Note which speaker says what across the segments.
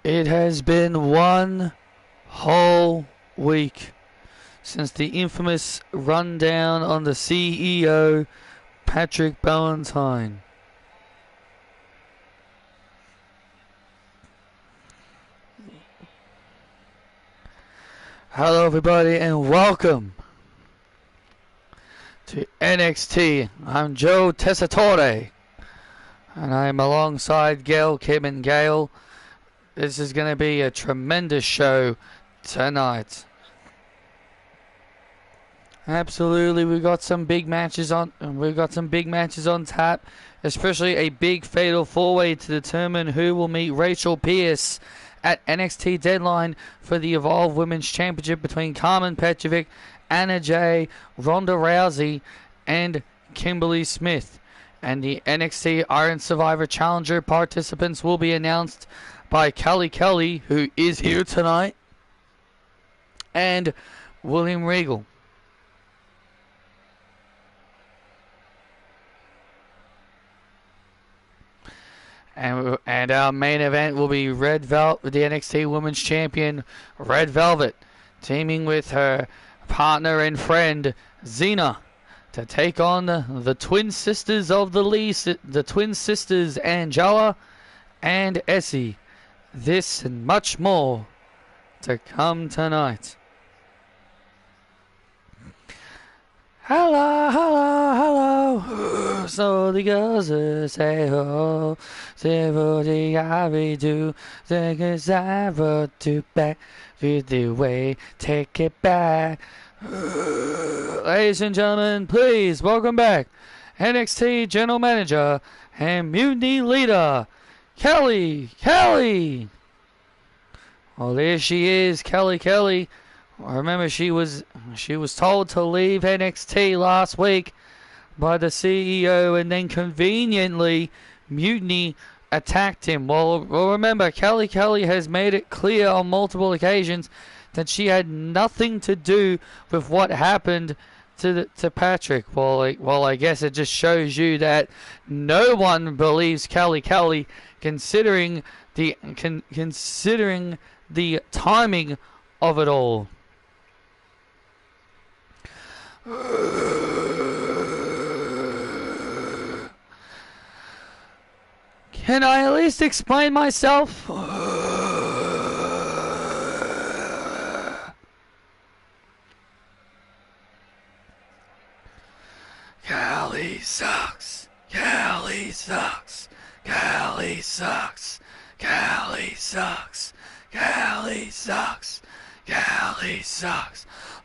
Speaker 1: It has been one whole week since the infamous rundown on the CEO, Patrick Ballantine. Hello everybody and welcome to NXT. I'm Joe Tessitore and I'm alongside Gail, Kim and Gail. This is going to be a tremendous show tonight. Absolutely, we got some big matches on. Tap, especially a big fatal four-way to determine who will meet Rachel Pierce at NXT Deadline for the Evolve Women's Championship between Carmen Petrovic, Anna Jay, Ronda Rousey, and Kimberly Smith. And the NXT Iron Survivor Challenger participants will be announced by Kelly, who is here tonight, and William Regal. And our main event will be the NXT Women's Champion, Red Velvet, teaming with her partner and friend, Xena, to take on the twin sisters of the twin sisters, Angela and Essie. This and much more to come tonight. Hello, hello, hello. So the girls say, oh, say what I do. Think it's ever to back with the way, take it back. Ladies and gentlemen, please welcome back NXT General Manager and Mutiny Leader, Kelly. Well, there she is, Kelly. Remember, she was told to leave NXT last week by the CEO, and then conveniently Mutiny attacked him. Well, remember, Kelly has made it clear on multiple occasions that she had nothing to do with what happened to Patrick. Well, I guess it just shows you that no one believes Kelly, considering the timing of it all. Can I at least explain myself? Kelly sucks.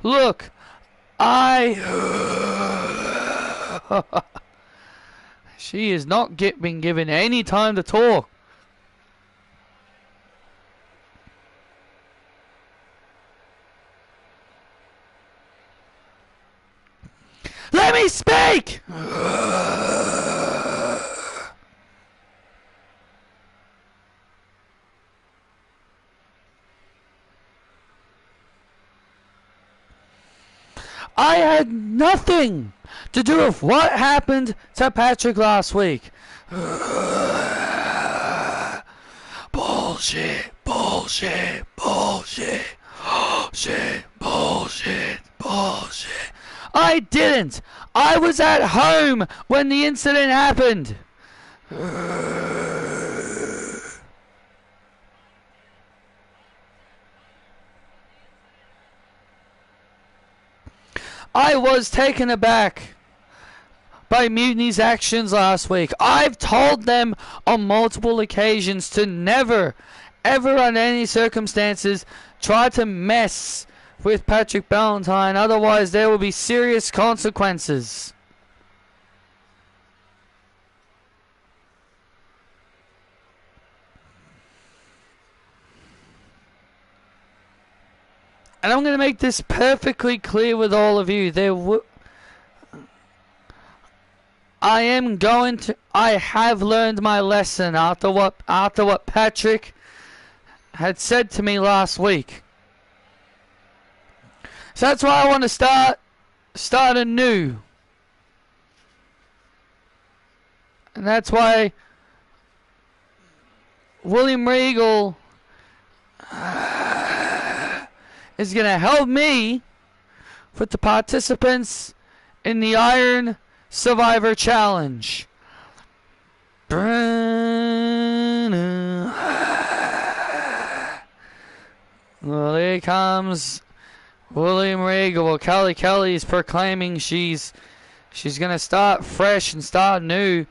Speaker 1: Look, she has not been given any time to talk. Let me speak! I had nothing to do with what happened to Patrick last week. Bullshit. I didn't. I was at home when the incident happened. I was taken aback by Mutiny's actions last week. I've told them on multiple occasions to never, ever under any circumstances try to mess with Patrick Ballantine, otherwise there will be serious consequences. And I'm going to make this perfectly clear with all of you. I have learned my lesson after what Patrick had said to me last week. So that's why I want to start anew. And that's why William Regal is going to help me with the participants in the Iron Survivor Challenge. Well, here comes William Regal. Well, Kelly is proclaiming she's gonna start fresh and start new.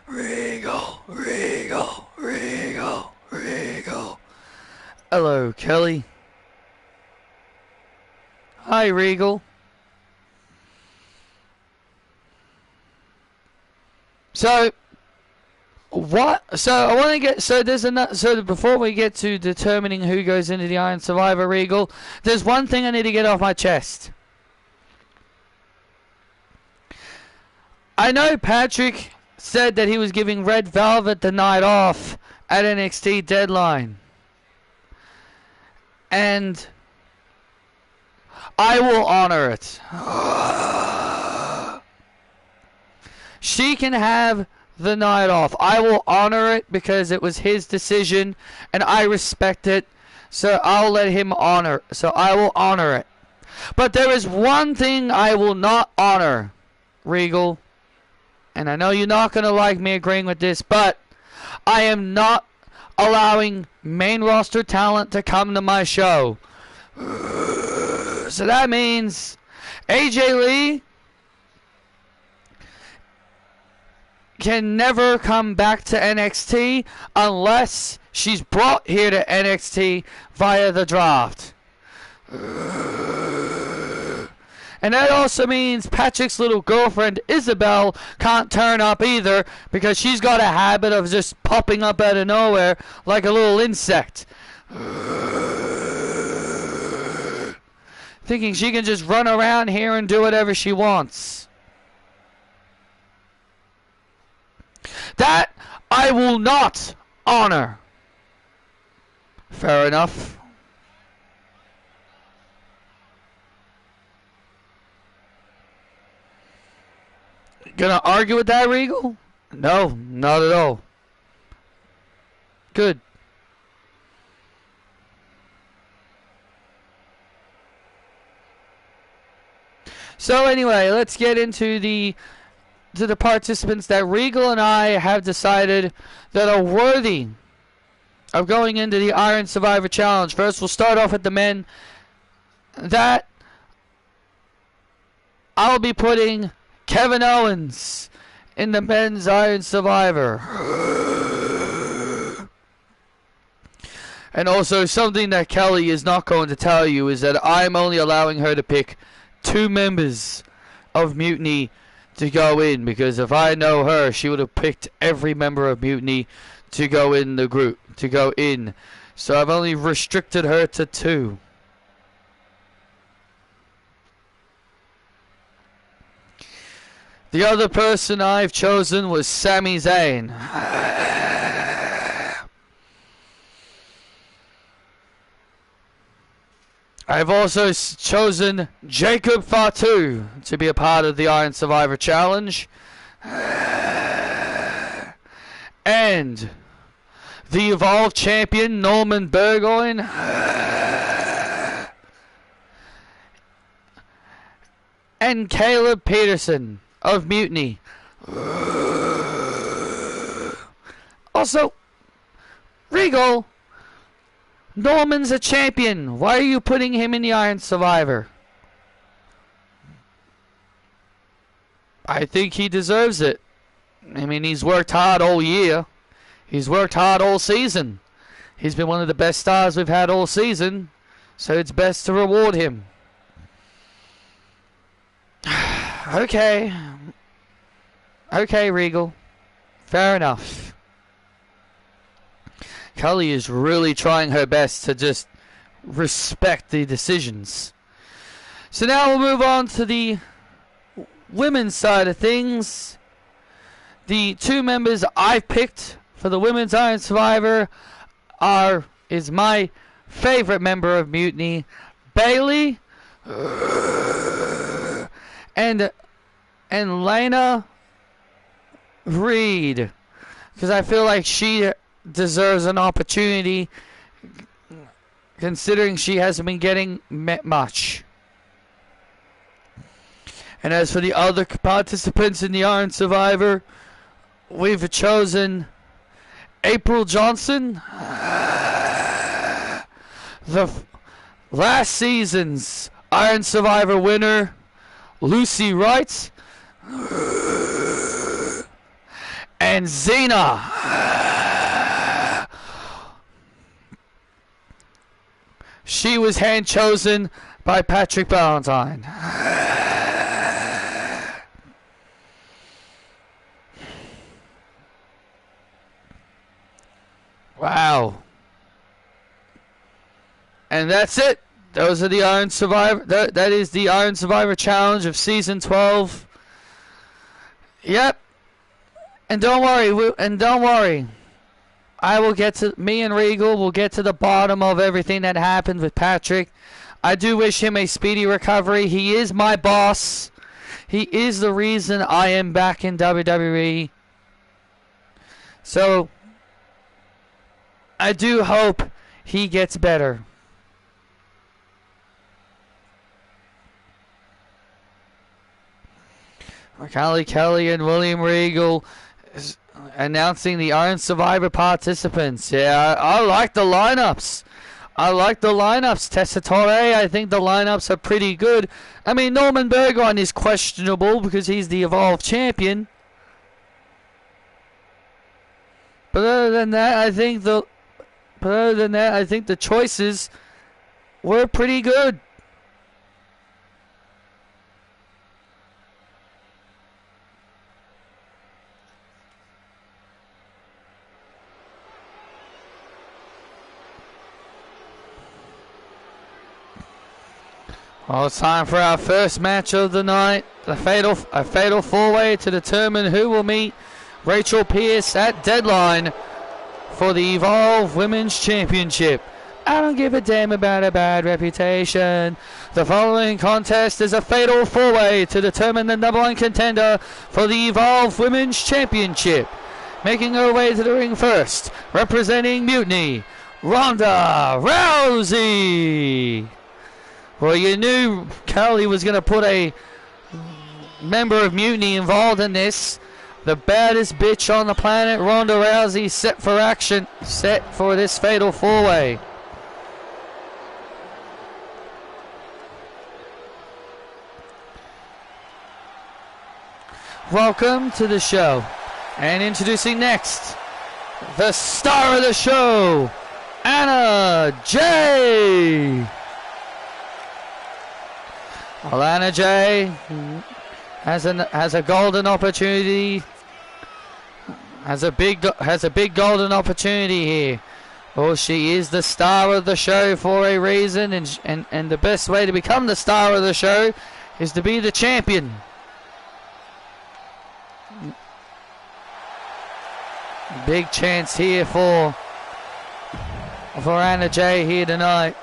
Speaker 1: Regal. Hello, Kelly. Hi, Regal. So I want to get. So before we get to determining who goes into the Iron Survivor, Regal, there's one thing I need to get off my chest. I know Patrick said that he was giving Red Velvet the night off at NXT Deadline, and I will honor it. She can have the night off. I will honor it because it was his decision and I respect it. So I'll let him honor. So I will honor it. But there is one thing I will not honor, Regal. And I know you're not going to like me agreeing with this, but I am not allowing main roster talent to come to my show. So that means AJ Lee can never come back to NXT unless she's brought here to NXT via the draft. And that also means Patrick's little girlfriend Isabel can't turn up either because she's got a habit of just popping up out of nowhere like a little insect. Thinking she can just run around here and do whatever she wants. That I will not honor. Fair enough. Gonna argue with that, Regal? No, not at all. Good. So anyway, let's get into the participants that Regal and I have decided that are worthy of going into the Iron Survivor Challenge. First, we'll start off with the men. That I'll be putting Kevin Owens in the men's Iron Survivor. And also, something that Kelly is not going to tell you is that I'm only allowing her to pick 2 members of Mutiny to go in, because if I know her, she would have picked every member of Mutiny to go in the group, to go in. So I've only restricted her to 2. The other person I've chosen was Sami Zayn. I've also chosen Jacob Fatu to be a part of the Iron Survivor Challenge. And the Evolved Champion Norman Burgoyne. And Caleb Peterson of Mutiny. Also, Regal, Norman's a champion. Why are you putting him in the Iron Survivor? I think he deserves it. I mean, he's worked hard all year. He's worked hard all season. He's been one of the best stars we've had all season. So it's best to reward him. Okay. Okay, Regal. Fair enough. Kelly is really trying her best to just respect the decisions. So now we'll move on to the women's side of things. The 2 members I've picked for the Women's Iron Survivor is my favorite member of Mutiny, Bayley, and Lena Reed. because I feel like she deserves an opportunity, considering she hasn't been getting much. And as for the other participants in the Iron Survivor, we've chosen April Johnson, the last season's Iron Survivor winner, Lucy Wright, and Xena. She was hand chosen by Patrick Ballantine. Wow. And that's it. Those are the Iron Survivor. That is the Iron Survivor Challenge of Season 12. Yep. And don't worry. Me and Regal will get to the bottom of everything that happened with Patrick. I do wish him a speedy recovery. He is my boss. He is the reason I am back in WWE. So I do hope he gets better. Kelly and William Regal is announcing the Iron Survivor participants. Yeah, I like the lineups. Tessitore, I think the lineups are pretty good. I mean, Norman Burgon is questionable because he's the Evolve champion. But other than that, I think the choices were pretty good. Well, it's time for our first match of the night. A fatal four-way to determine who will meet Rachel Pierce at Deadline for the Evolve Women's Championship. I don't give a damn about a bad reputation. The following contest is a fatal four-way to determine the number one contender for the Evolve Women's Championship. Making her way to the ring first, representing Mutiny, Ronda Rousey. Well, you knew Kelly was going to put a member of Mutiny involved in this. The baddest bitch on the planet, Ronda Rousey, set for action, set for this fatal four-way. Welcome to the show. And introducing next, the star of the show, Anna Jay. Alana Jay has a golden opportunity. Has a big golden opportunity here. Well, she is the star of the show for a reason, and the best way to become the star of the show is to be the champion. Big chance here for Anna Jay here tonight.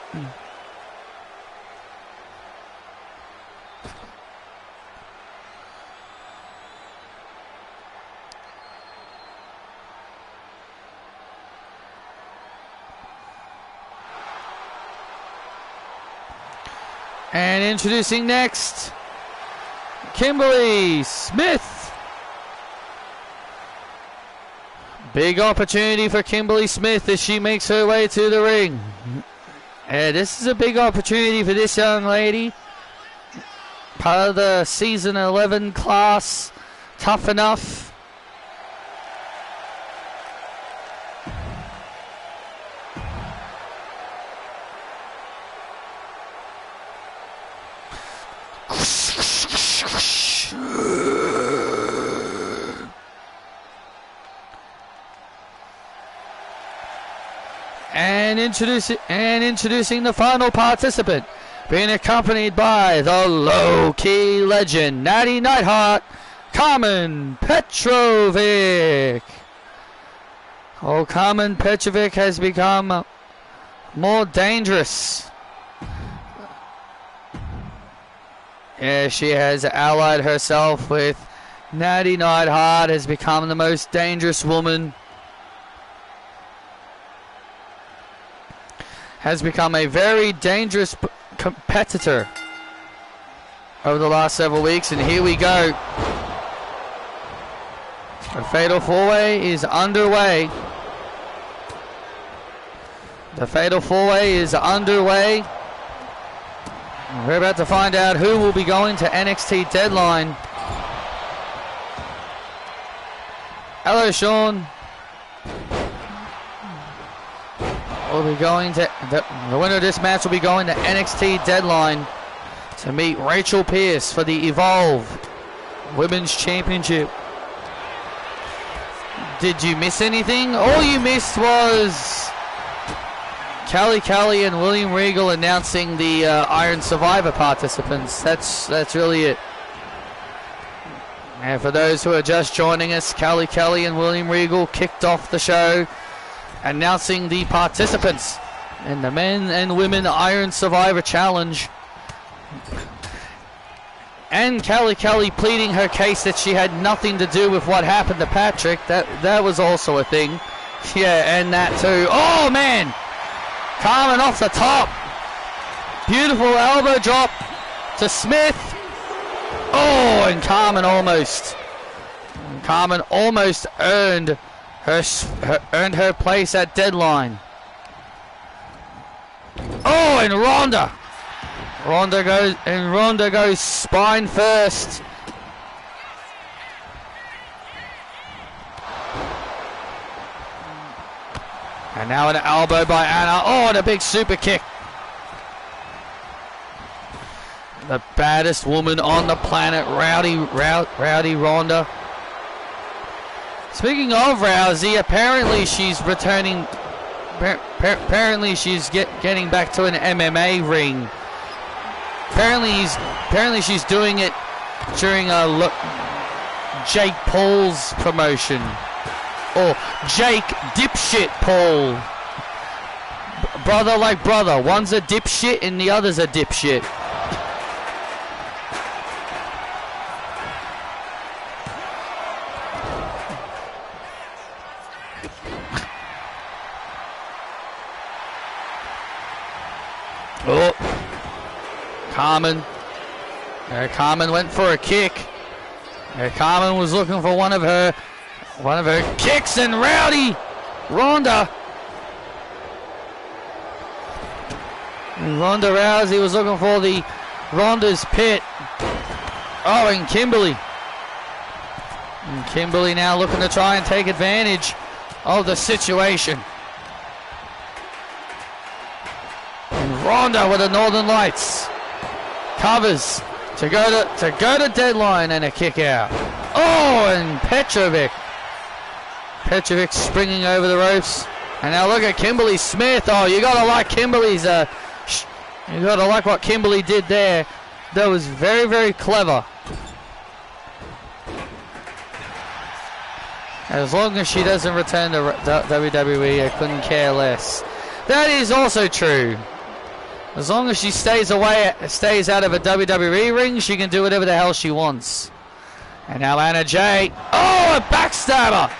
Speaker 1: And introducing next, Kimberly Smith. Big opportunity for Kimberly Smith as she makes her way to the ring. And this is a big opportunity for this young lady. Part of the Season 11 class, Tough Enough. And introducing the final participant, being accompanied by the low-key legend, Natty Neidhart, Carmen Petrovic. Oh, Carmen Petrovic has become more dangerous. Yeah, she has allied herself with Natty Neidhart, has become the most dangerous woman has become a very dangerous competitor over the last several weeks, and here we go. The Fatal 4-Way is underway. The Fatal 4-Way is underway. We're about to find out who will be going to NXT Deadline. Hello, Sean. We'll be going to the winner of this match will be going to NXT Deadline to meet Rachel Pierce for the Evolve Women's Championship. Did you miss anything? All you missed was Kelly and William Regal announcing the Iron Survivor participants. That's really it. And for those who are just joining us, Kelly and William Regal kicked off the show, announcing the participants in the Men and Women Iron Survivor Challenge. And Kelly pleading her case that she had nothing to do with what happened to Patrick. That was also a thing. Yeah, and that too. Oh, man! Carmen off the top. Beautiful elbow drop to Smith. Oh, and Carmen almost earned her place at Deadline. Oh, and Ronda goes spine first. And now an elbow by Anna. Oh, and a big super kick. The baddest woman on the planet, Rowdy Ronda. Speaking of Rousey, apparently she's returning. Apparently she's getting back to an MMA ring. Apparently she's doing it during Jake Paul's promotion. Or Jake Dipshit Paul. Brother like brother. One's a dipshit and the other's a dipshit. Oh, Carmen went for a kick. Carmen was looking for one of her kicks, and Rowdy Ronda Ronda Rousey was looking for the Ronda's pit. Oh, and Kimberly now looking to try and take advantage of the situation. And Ronda with the Northern Lights covers to go to Deadline, and a kick out. Oh, and Petrovic springing over the ropes. And now look at Kimberly Smith. Oh, you gotta like Kimberly's you gotta like what Kimberly did there. That was very, very clever. As long as she doesn't return to WWE, I couldn't care less. That is also true. As long as she stays out of a WWE ring, she can do whatever the hell she wants. And now Anna Jay. Oh, a backstabber!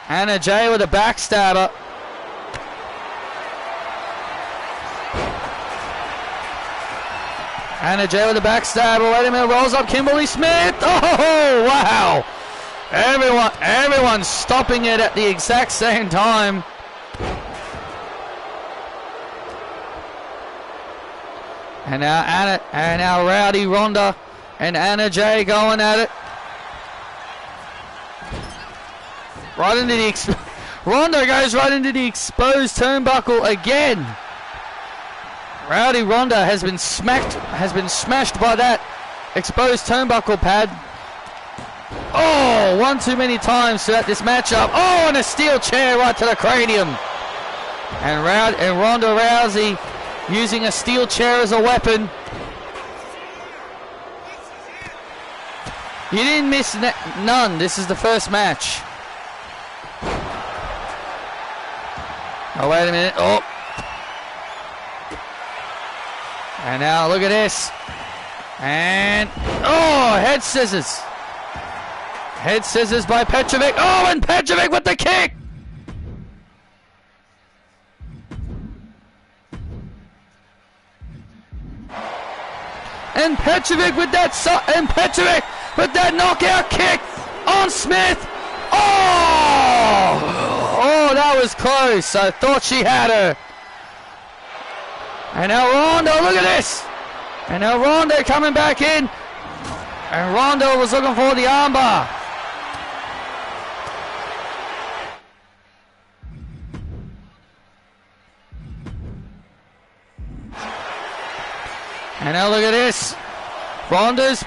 Speaker 1: Anna Jay with a backstabber. Anna Jay with a backstabber. Wait a minute, rolls up Kimberly Smith. Oh, wow! Everyone stopping it at the exact same time. And now Rowdy Ronda and Anna Jay going at it. Right into the Ronda goes right into the exposed turnbuckle again. Rowdy Ronda has been smashed by that exposed turnbuckle pad. Oh, one too many times throughout this matchup. Oh, and a steel chair right to the cranium. And Ronda Rousey using a steel chair as a weapon. You didn't miss none. This is the first match. Oh, wait a minute. Oh. And now look at this. And, oh, head scissors. Head scissors by Petrovic. Oh, and Petrovic with the kick. And Petrovic with that knockout kick on Smith. Oh, that was close. I thought she had her. And now Ronda, look at this. And now Ronda coming back in. And Ronda was looking for the armbar. And now look at this. Ronda's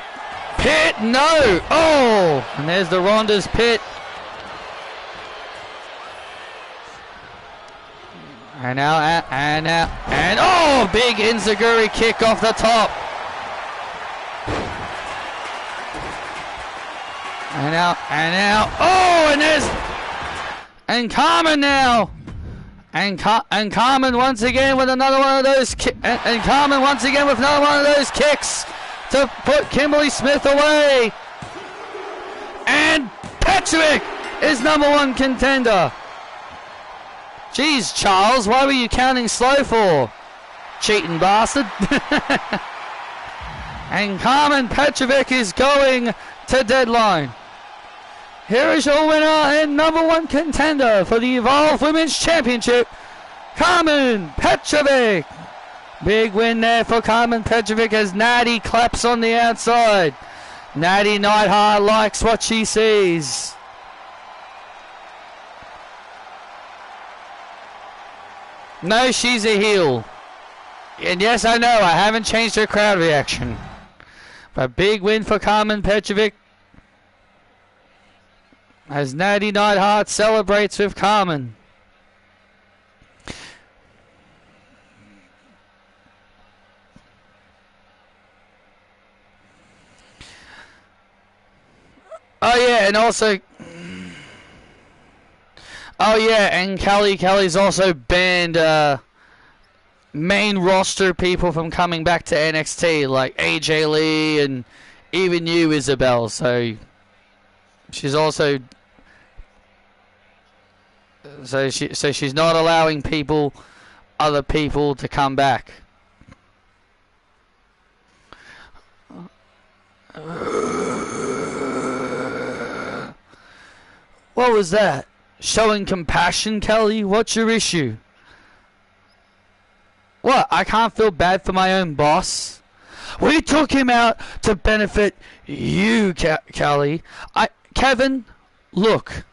Speaker 1: pit. No. Oh. And there's the Ronda's pit. And oh, big enziguri kick off the top. And now, oh, and Carmen now. And Carmen once again with another one of those and Carmen once again with another one of those kicks to put Kimberly Smith away. And Petrovic is #1 contender. Jeez, Charles, why were you counting slow for? Cheating bastard. And Carmen Petrovic is going to Deadline. Here is your winner and #1 contender for the Evolve Women's Championship, Carmen Petrovic. Big win there for Carmen Petrovic as Natty claps on the outside. Natty Neidhart likes what she sees. No, she's a heel. And yes, I know, I haven't changed her crowd reaction. But big win for Carmen Petrovic as Natty Neidhart celebrates with Carmen. Oh yeah, and also... Oh yeah, and Kelly's also banned main roster people from coming back to NXT, like AJ Lee and even you, Isabel. So she's also she's not allowing other people to come back. What was that? Showing compassion, Kelly? What's your issue? What? I can't feel bad for my own boss? We took him out to benefit you, Kelly. Kevin, look.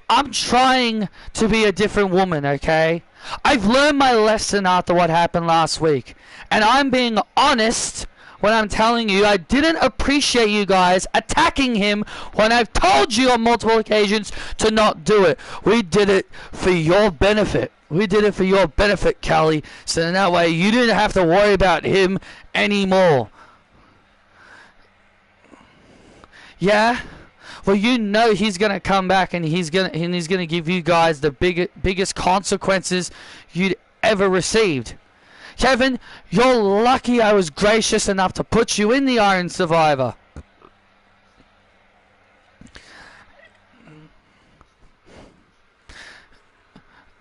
Speaker 1: I'm trying to be a different woman, okay? I've learned my lesson after what happened last week. And I'm being honest when I'm telling you I didn't appreciate you guys attacking him when I've told you on multiple occasions to not do it. We did it for your benefit. We did it for your benefit, Callie. So in that way you didn't have to worry about him anymore. Yeah? Well, you know he's gonna come back and he's gonna give you guys the biggest consequences you'd ever received. Kevin, you're lucky I was gracious enough to put you in the Iron Survivor.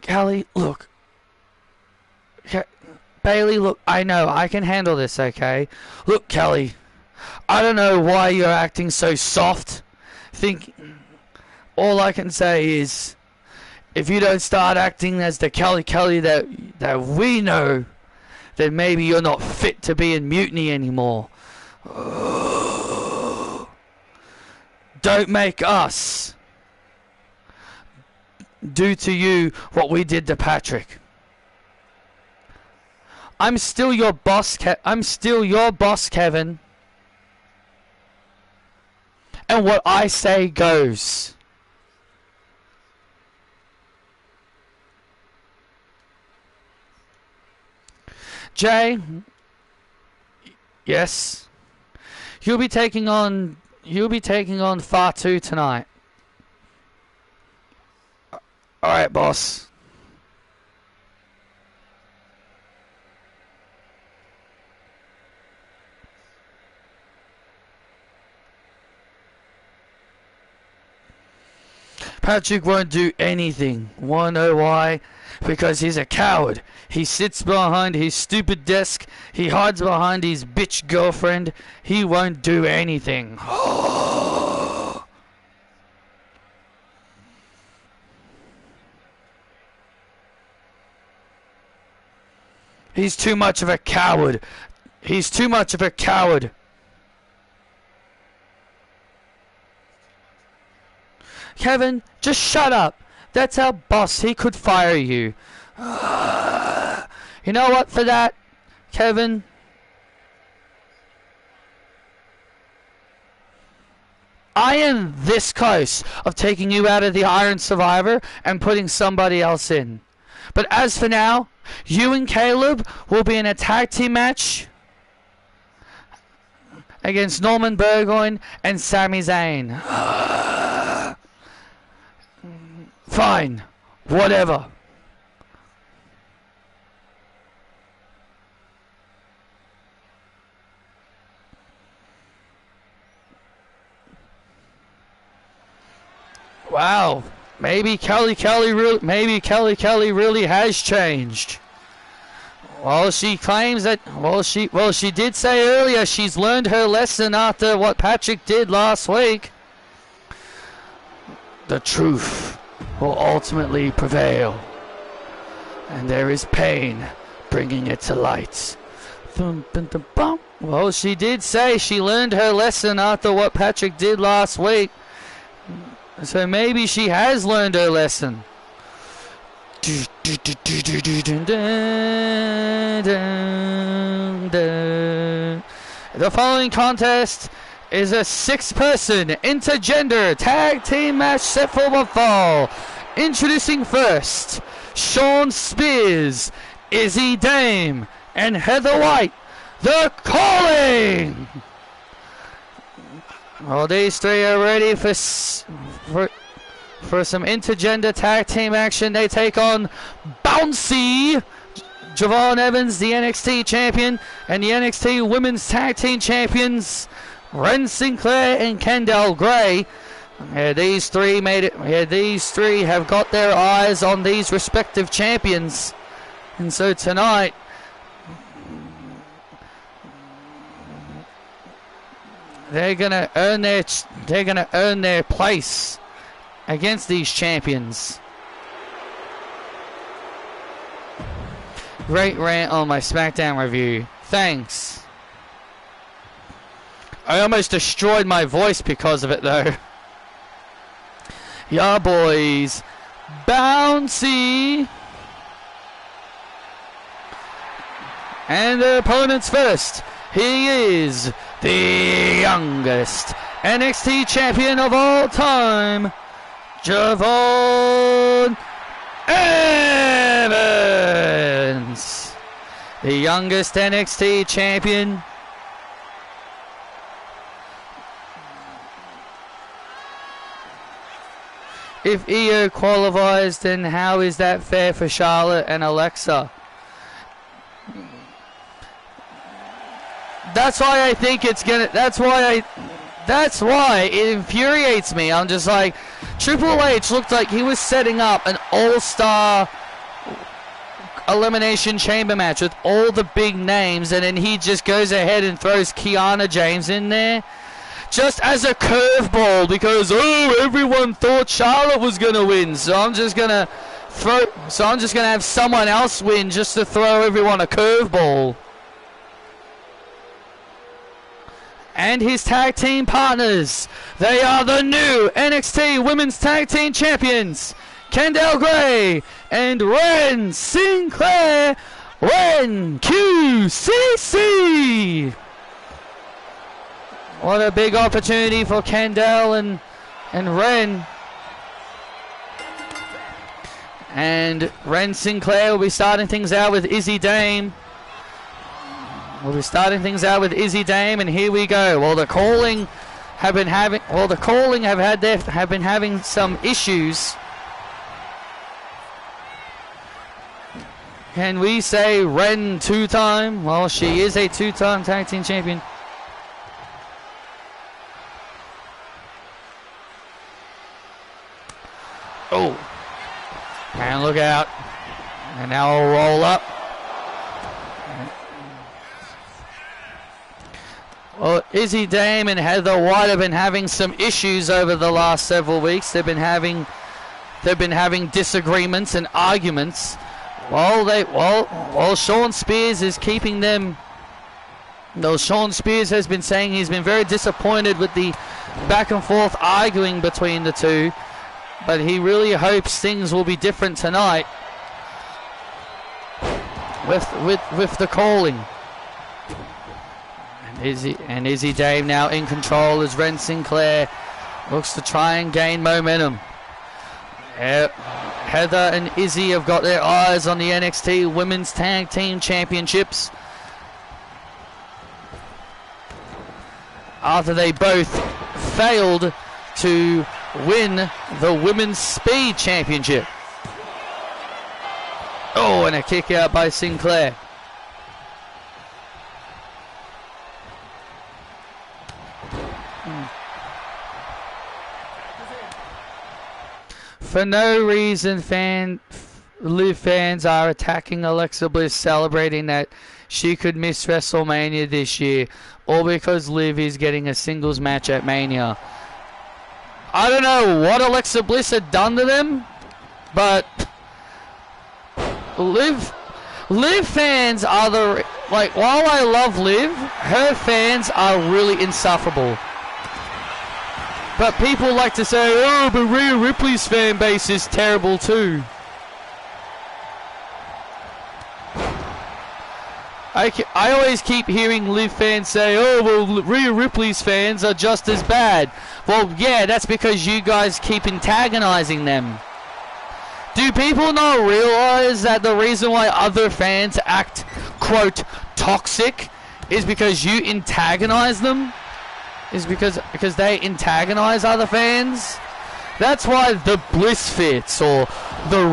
Speaker 1: Callie, look. Bailey, look, I know, I can handle this, okay? Look, Callie, I don't know why you're acting so soft. All I can say is, if you don't start acting as the Kelly that we know, then maybe you're not fit to be in Mutiny anymore. Don't make us do to you what we did to Patrick. I'm still your boss, Kevin. And what I say goes. Jay, yes, you'll be taking on Fatu tonight. All right, boss. Patrick won't do anything. Wanna know why? Because he's a coward. He sits behind his stupid desk. He hides behind his bitch girlfriend. He won't do anything. He's too much of a coward. He's too much of a coward. Kevin, just shut up. That's our boss. He could fire you. You know what, for that, Kevin? I am this close of taking you out of the Iron Survivor and putting somebody else in. But as for now, you and Caleb will be in a tag team match against Norman Burgoyne and Sami Zayn. Fine. Whatever. Wow. Maybe Kelly Kelly really has changed. Well, she claims that. Well, she did say earlier she's learned her lesson after what Patrick did last week. The truth will ultimately prevail, and there is pain bringing it to light. Well, she did say she learned her lesson after what Patrick did last week. So maybe she has learned her lesson. The following contest is a 6-person intergender tag team match set for one fall. Introducing first, Shawn Spears, Izzy Dame, and Heather White, The Calling. Well, these three are ready for some intergender tag team action. They take on Bouncy, Javon Evans, the NXT champion, and the NXT Women's Tag Team Champions, Ren Sinclair and Kendall Gray. These three have got their eyes on these respective champions, and so tonight they're gonna earn their place against these champions. Great rant on my SmackDown review. Thanks. I almost destroyed my voice because of it though. Yeah, boys. Bouncy. And the opponents first. He is the youngest NXT champion of all time, Javon Evans. The youngest NXT champion. If Io qualifies, then how is that fair for Charlotte and Alexa? That's why I think it's gonna. That's why it infuriates me. I'm just like, Triple H looked like he was setting up an all-star elimination chamber match with all the big names, and then he just goes ahead and throws Kiana James in there just as a curveball because everyone thought Charlotte was gonna win, so I'm just gonna have someone else win just to throw everyone a curveball. And his tag team partners, they are the new NXT Women's Tag Team Champions, Kendall Gray and Ren Sinclair, Ren QCC. What a big opportunity for Kendall and Ren. And Ren Sinclair will be starting things out with Izzy Dame. And here we go. Well, the Calling have been having some issues. Can we say Ren two-time? Well, she is a two-time tag team champion. look out. And now a roll up. Well, Izzy Dame and Heather White have been having some issues over the last several weeks. They've been having disagreements and arguments. While Sean Spears is keeping them. No, Sean Spears has been saying he's been very disappointed with the back and forth arguing between the two, but he really hopes things will be different tonight with the calling. And Izzy Dame now in control as Ren Sinclair looks to try and gain momentum. Heather and Izzy have got their eyes on the NXT Women's Tag Team Championships after they both failed to win the Women's Speed Championship. Oh, and a kick out by Sinclair. For no reason, Liv fans are attacking Alexa Bliss, celebrating that she could miss WrestleMania this year, all because Liv is getting a singles match at Mania. I don't know what Alexa Bliss had done to them, but Liv fans are while I love Liv, her fans are really insufferable. But people like to say, oh, but Rhea Ripley's fan base is terrible too. I always keep hearing Liv fans say, oh, well, Rhea Ripley's fans are just as bad. Well, yeah, that's because you guys keep antagonizing them. Do people not realize that the reason why other fans act, quote, toxic is because you antagonize them? Is because they antagonize other fans? That's why the Bliss Fits or the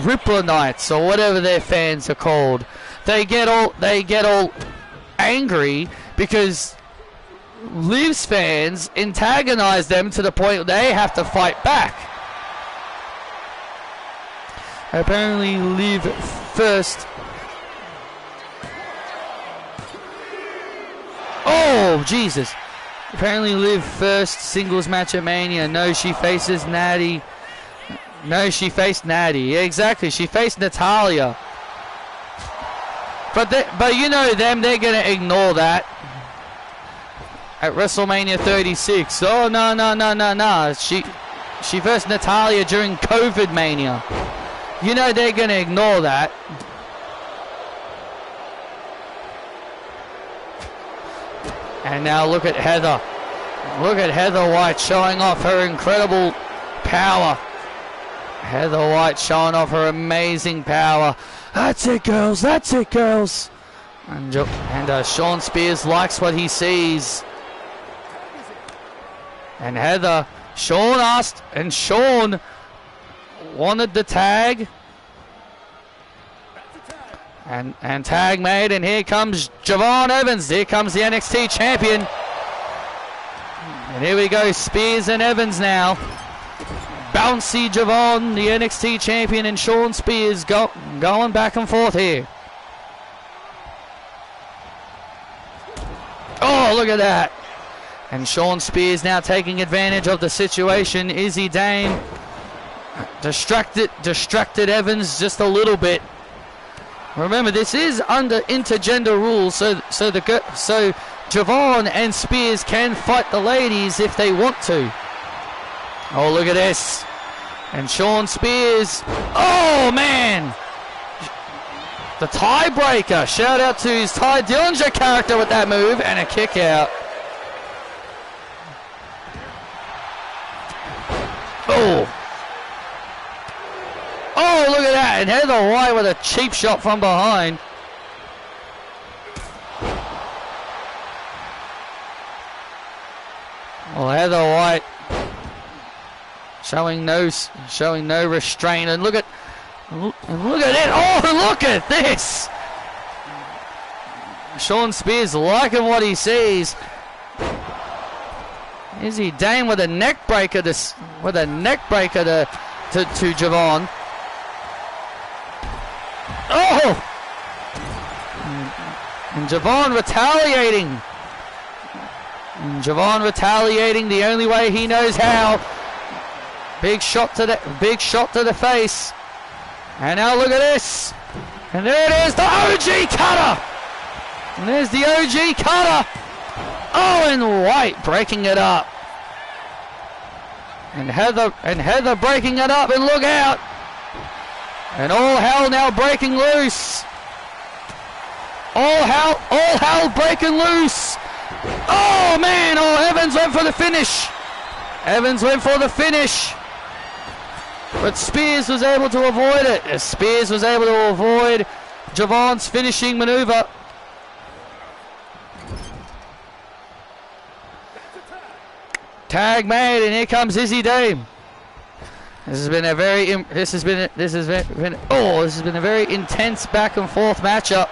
Speaker 1: Ripper Knights or whatever their fans are called, they get all angry because Liv's fans antagonize them to the point they have to fight back. Apparently Liv first. Oh, Jesus. Apparently Liv first singles match at Mania. No, she faces Natty. No, she faced Natty. Yeah, exactly. She faced Natalya. But you know them, they're going to ignore that. At WrestleMania 36. Oh, no. She faced Natalya during COVID Mania. You know they're going to ignore that. And now look at Heather. Look at Heather White showing off her incredible power. Heather White showing off her amazing power. That's it, girls. That's it, girls. And Sean Spears likes what he sees. And Heather, Sean asked, and Sean wanted the tag. And tag made, and here comes Javon Evans. Here comes the NXT champion. And here we go, Spears and Evans now. Bouncy Javon, the NXT champion, and Sean Spears going back and forth here. Oh, look at that. And Sean Spears now taking advantage of the situation. Izzy Dame distracted Evans just a little bit. Remember, this is under intergender rules, so Javon and Spears can fight the ladies if they want to. Oh, look at this. And Sean Spears. Oh, man. The tiebreaker. Shout out to his Ty Dillinger character with that move and a kick out. Oh. Oh, look at that. And Heather White with a cheap shot from behind. Well, Heather White showing no restraint. And look at it. Oh, look at this. Sean Spears liking what he sees. Izzy Dame with a neck breaker to Javon. Oh! And Javon retaliating. And Javon retaliating the only way he knows how. Big shot to the face. And now look at this. And there it is, the OG cutter. And there's the OG cutter. Owen White breaking it up. And Heather breaking it up, and look out. And all hell now breaking loose. All hell breaking loose. Oh man, Evans went for the finish. But Spears was able to avoid it. Spears was able to avoid Javon's finishing maneuver. Tag made, and here comes Izzy Dame. This has been a very intense back and forth matchup.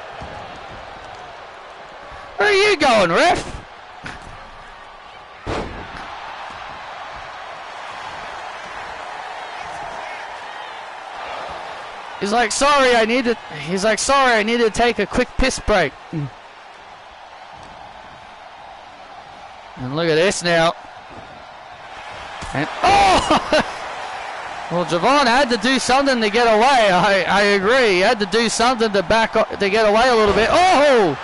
Speaker 1: Where are you going, ref? He's like, sorry, I need to take a quick piss break. And look at this now. And oh! Well, Javon had to do something to get away. I agree. He had to do something to back up, to get away a little bit. Oh!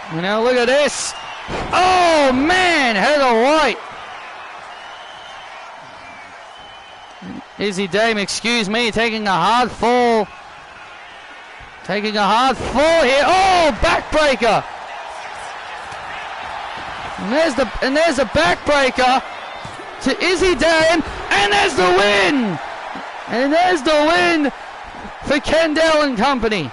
Speaker 1: And now look at this. Oh man, Heather White. Izzy Dame, excuse me, taking a hard fall. Taking a hard fall here. Oh, backbreaker. And there's a backbreaker to Izzy Dame, and there's the win. And there's the win for Kendall and company.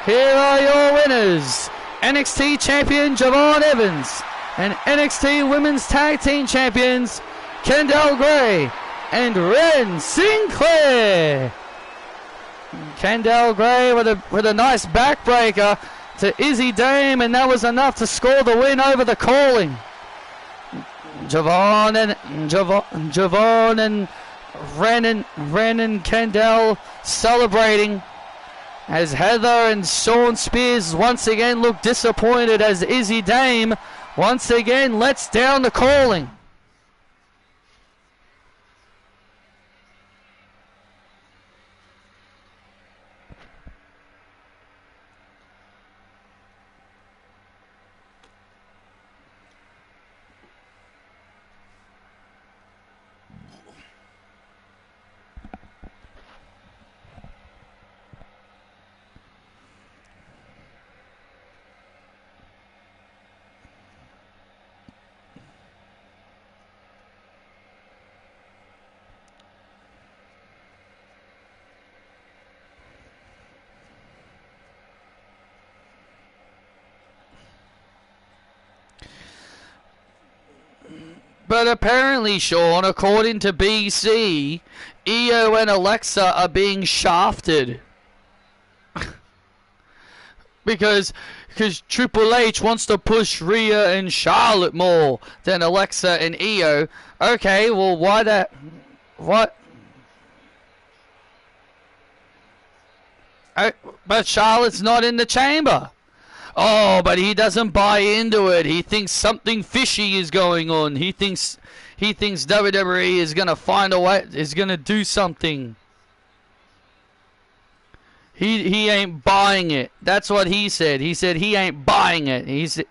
Speaker 1: Here are your winners. NXT champion Javon Evans and NXT Women's Tag Team Champions Kendall Gray and Ren Sinclair. Kendall Gray with a nice backbreaker to Izzy Dame, and that was enough to score the win over the calling. Javon and Ren and Kendall celebrating as Heather and Sean Spears once again look disappointed as Izzy Dame once again lets down the calling. But apparently, Sean, according to BC, Io and Alexa are being shafted. because Triple H wants to push Rhea and Charlotte more than Alexa and Io. Okay, well, why that? What? But Charlotte's not in the chamber. Oh, but he doesn't buy into it. He thinks something fishy is going on. He thinks WWE is gonna find a way, is gonna do something. He ain't buying it. That's what he said. He said he ain't buying it.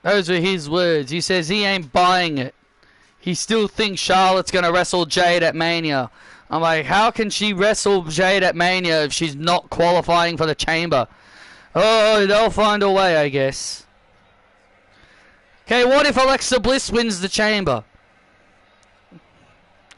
Speaker 1: Those are his words. He says he ain't buying it. He still thinks Charlotte's gonna wrestle Jade at Mania. I'm like, how can she wrestle Jade at Mania if she's not qualifying for the chamber? Oh, they'll find a way, I guess. Okay, what if Alexa Bliss wins the chamber?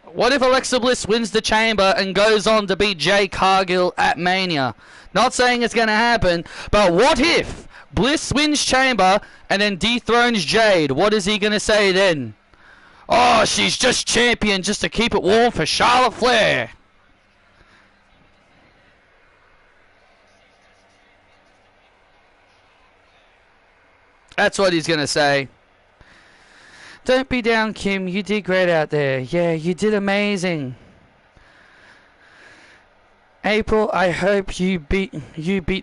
Speaker 1: What if Alexa Bliss wins the chamber and goes on to beat Jade Cargill at Mania? Not saying it's going to happen, but what if Bliss wins chamber and then dethrones Jade? What is he going to say then? Oh, she's just champion just to keep it warm for Charlotte Flair. That's what he's going to say. Don't be down, Kim. You did great out there. Yeah, you did amazing. April, I hope you beat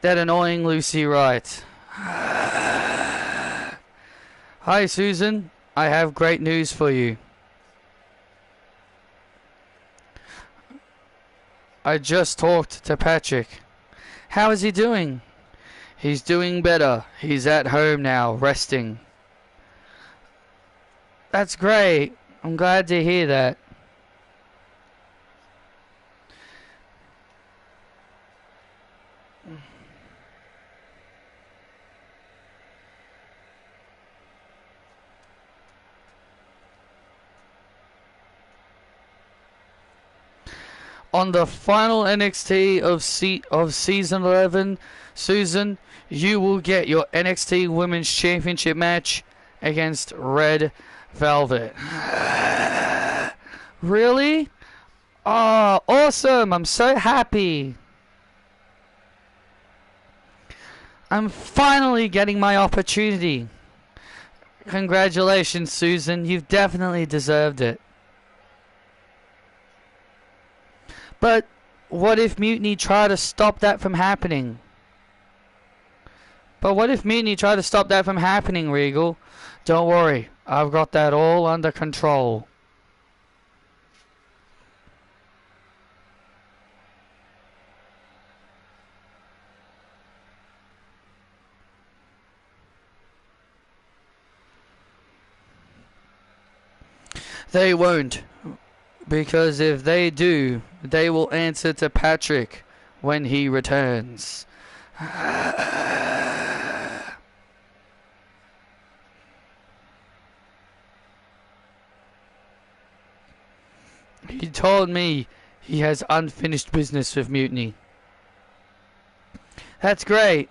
Speaker 1: that annoying Lucy Wright. Hi, Susan. I have great news for you. I just talked to Patrick. How is he doing? He's doing better. He's at home now, resting. That's great. I'm glad to hear that. On the final NXT of Season 11, Susan, you will get your NXT Women's Championship match against Red Velvet. Really? Oh, awesome. I'm so happy. I'm finally getting my opportunity. Congratulations, Susan. You've definitely deserved it. But what if Mutiny tried to stop that from happening? Regal? Don't worry, I've got that all under control. They won't. Because if they do, they will answer to Patrick when he returns. He told me he has unfinished business with Mutiny. That's great.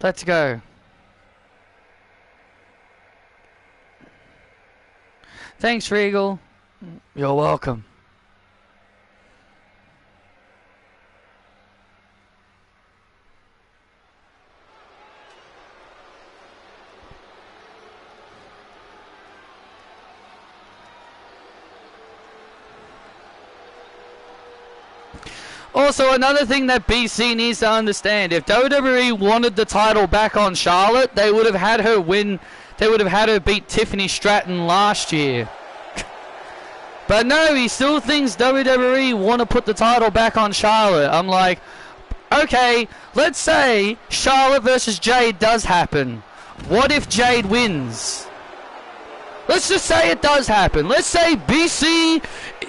Speaker 1: Let's go. Thanks, Regal. You're welcome. Also, another thing that BC needs to understand, if WWE wanted the title back on Charlotte, they would have had her win. They would have had her beat Tiffany Stratton last year. But no, he still thinks WWE want to put the title back on Charlotte. I'm like, okay, let's say Charlotte versus Jade does happen. What if Jade wins? Let's just say it does happen. Let's say BC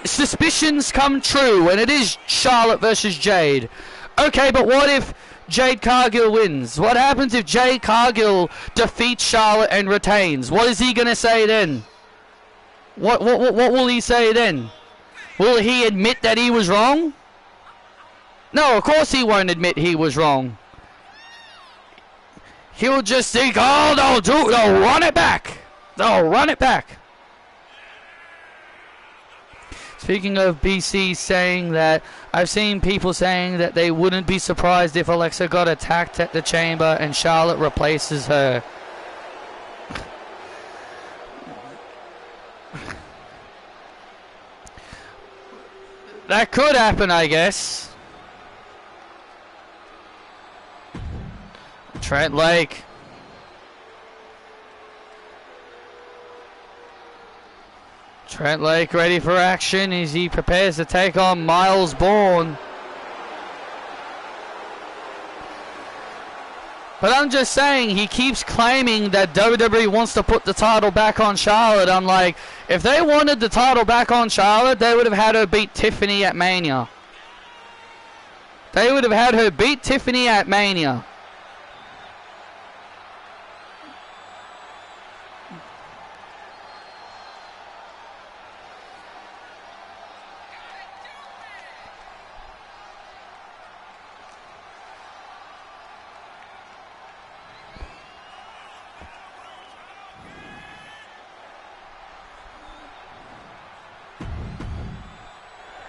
Speaker 1: suspicions come true and it is Charlotte versus Jade. Okay, but what if Jade Cargill wins? What happens if Jade Cargill defeats Charlotte and retains? What is he going to say then? What will he say then? Will he admit that he was wrong? No, of course he won't admit he was wrong. He'll just think, oh, they'll run it back. They'll run it back. Speaking of BC saying that, I've seen people saying that they wouldn't be surprised if Alexa got attacked at the chamber and Charlotte replaces her. That could happen, I guess. Trent Lake. Trent Lake ready for action as he prepares to take on Miles Bourne. But I'm just saying, he keeps claiming that WWE wants to put the title back on Charlotte. I'm like, if they wanted the title back on Charlotte, they would have had her beat Tiffany at Mania. They would have had her beat Tiffany at Mania.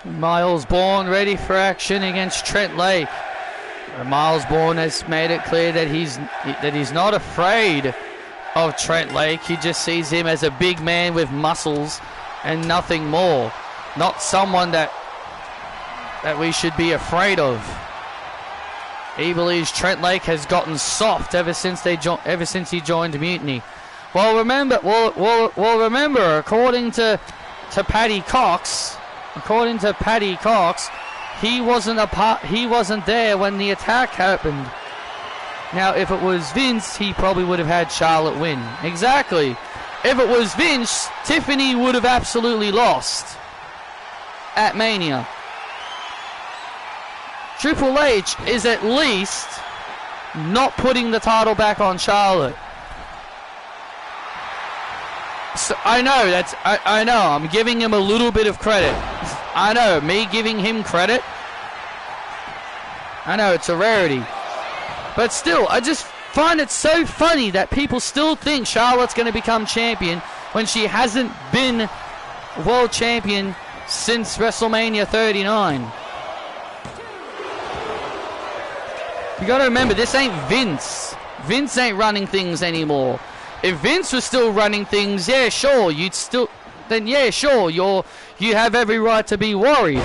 Speaker 1: Miles Bourne ready for action against Trent Lake. Miles Bourne has made it clear that he's not afraid of Trent Lake. He just sees him as a big man with muscles and nothing more. Not someone that we should be afraid of. He believes Trent Lake has gotten soft ever since he joined Mutiny. Well, remember, according to Paddy Cox, he wasn't there when the attack happened. Now, if it was Vince, he probably would have had Charlotte win. Exactly. If it was Vince, Tiffany would have absolutely lost at Mania. Triple H is at least not putting the title back on Charlotte. So I know I know I'm giving him a little bit of credit. I know, me giving him credit, I know it's a rarity. But still, I just find it so funny that people still think Charlotte's going to become champion when she hasn't been world champion since WrestleMania 39. You got to remember, this ain't Vince. Vince ain't running things anymore. If Vince was still running things, yeah, sure, you have every right to be worried.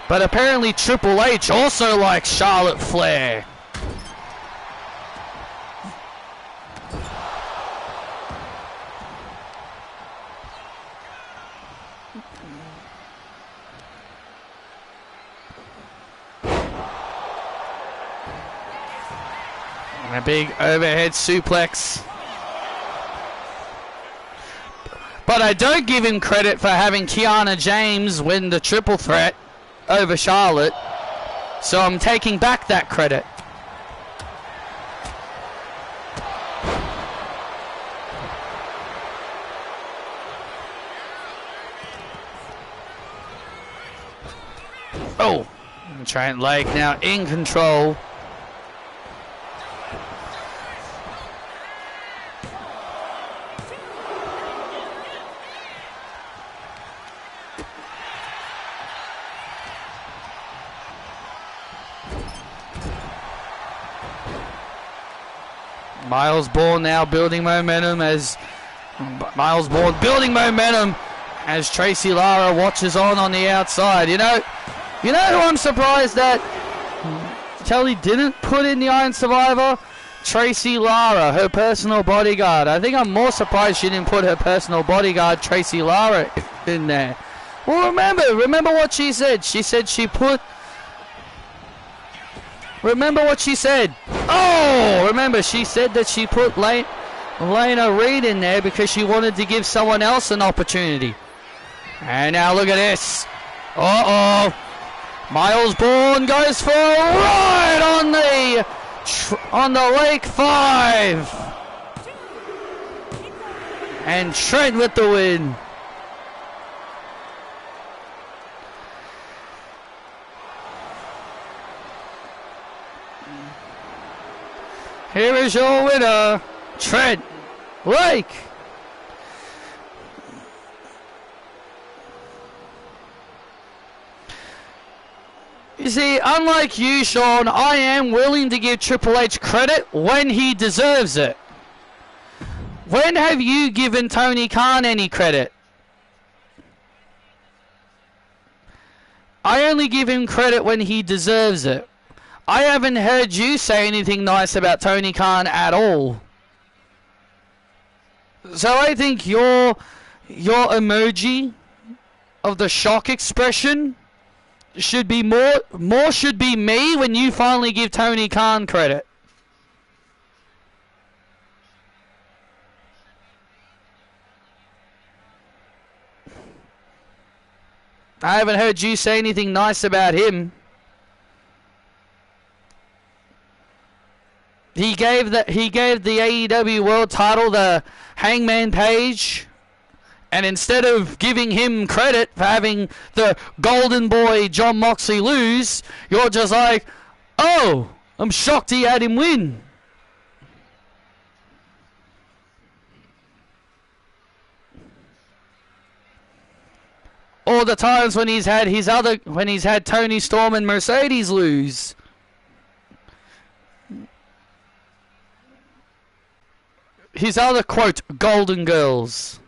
Speaker 1: But apparently Triple H also likes Charlotte Flair. And a big overhead suplex. But I don't give him credit for having Kiana James win the triple threat over Charlotte, so I'm taking back that credit. Oh, Trent Lake now in control. Miles Bourne now building momentum as Tracy Lara watches on the outside. You know who I'm surprised that Kelly didn't put in the Iron Survivor? Tracy Lara, her personal bodyguard. I think I'm more surprised she didn't put her personal bodyguard, Tracy Lara, in there. Well, remember what she said. She said she put... Remember what she said. Oh, remember, she said that she put Lena Reed in there because she wanted to give someone else an opportunity. And now look at this. Uh-oh. Miles Bourne goes for a ride on the Lake 5. And Trent with the win. Here is your winner, Trent Lake. You see, unlike you, Sean, I am willing to give Triple H credit when he deserves it. When have you given Tony Khan any credit? I only give him credit when he deserves it. I haven't heard you say anything nice about Tony Khan at all. So I think your emoji of the shock expression should be more should be me when you finally give Tony Khan credit. I haven't heard you say anything nice about him. He gave the AEW World Title to Hangman Page, and instead of giving him credit for having the Golden Boy Jon Moxley lose, you're just like, oh, I'm shocked he had him win. All the times when he's had Tony Storm and Mercedes lose. his other quote, Golden Girls.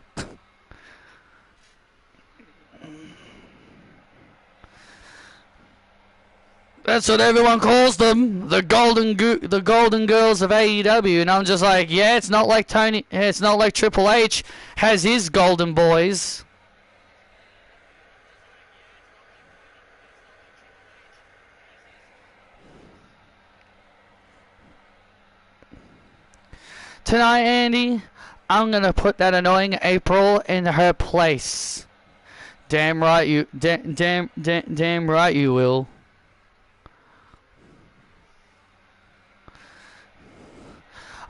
Speaker 1: That's what everyone calls them, the Golden Girls of AEW, and I'm just like, yeah, it's not like Triple H has his Golden Boys. Tonight, Andy, I'm gonna put that annoying April in her place. Damn right you, damn right you will.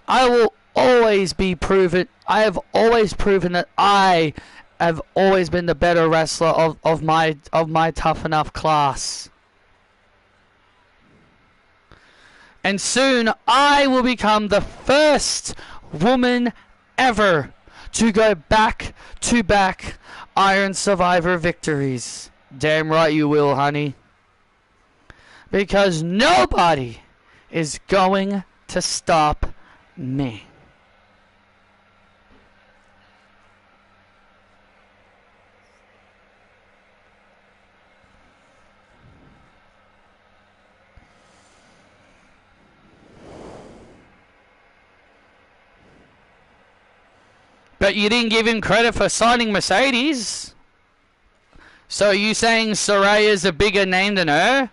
Speaker 1: I will always be proven. I have always proven that I have always been the better wrestler of my tough enough class. And soon I will become the first woman ever to go back-to-back Iron Survivor victories. Damn right you will, honey. Because nobody is going to stop me. But you didn't give him credit for signing Mercedes. So are you saying Soraya's a bigger name than her?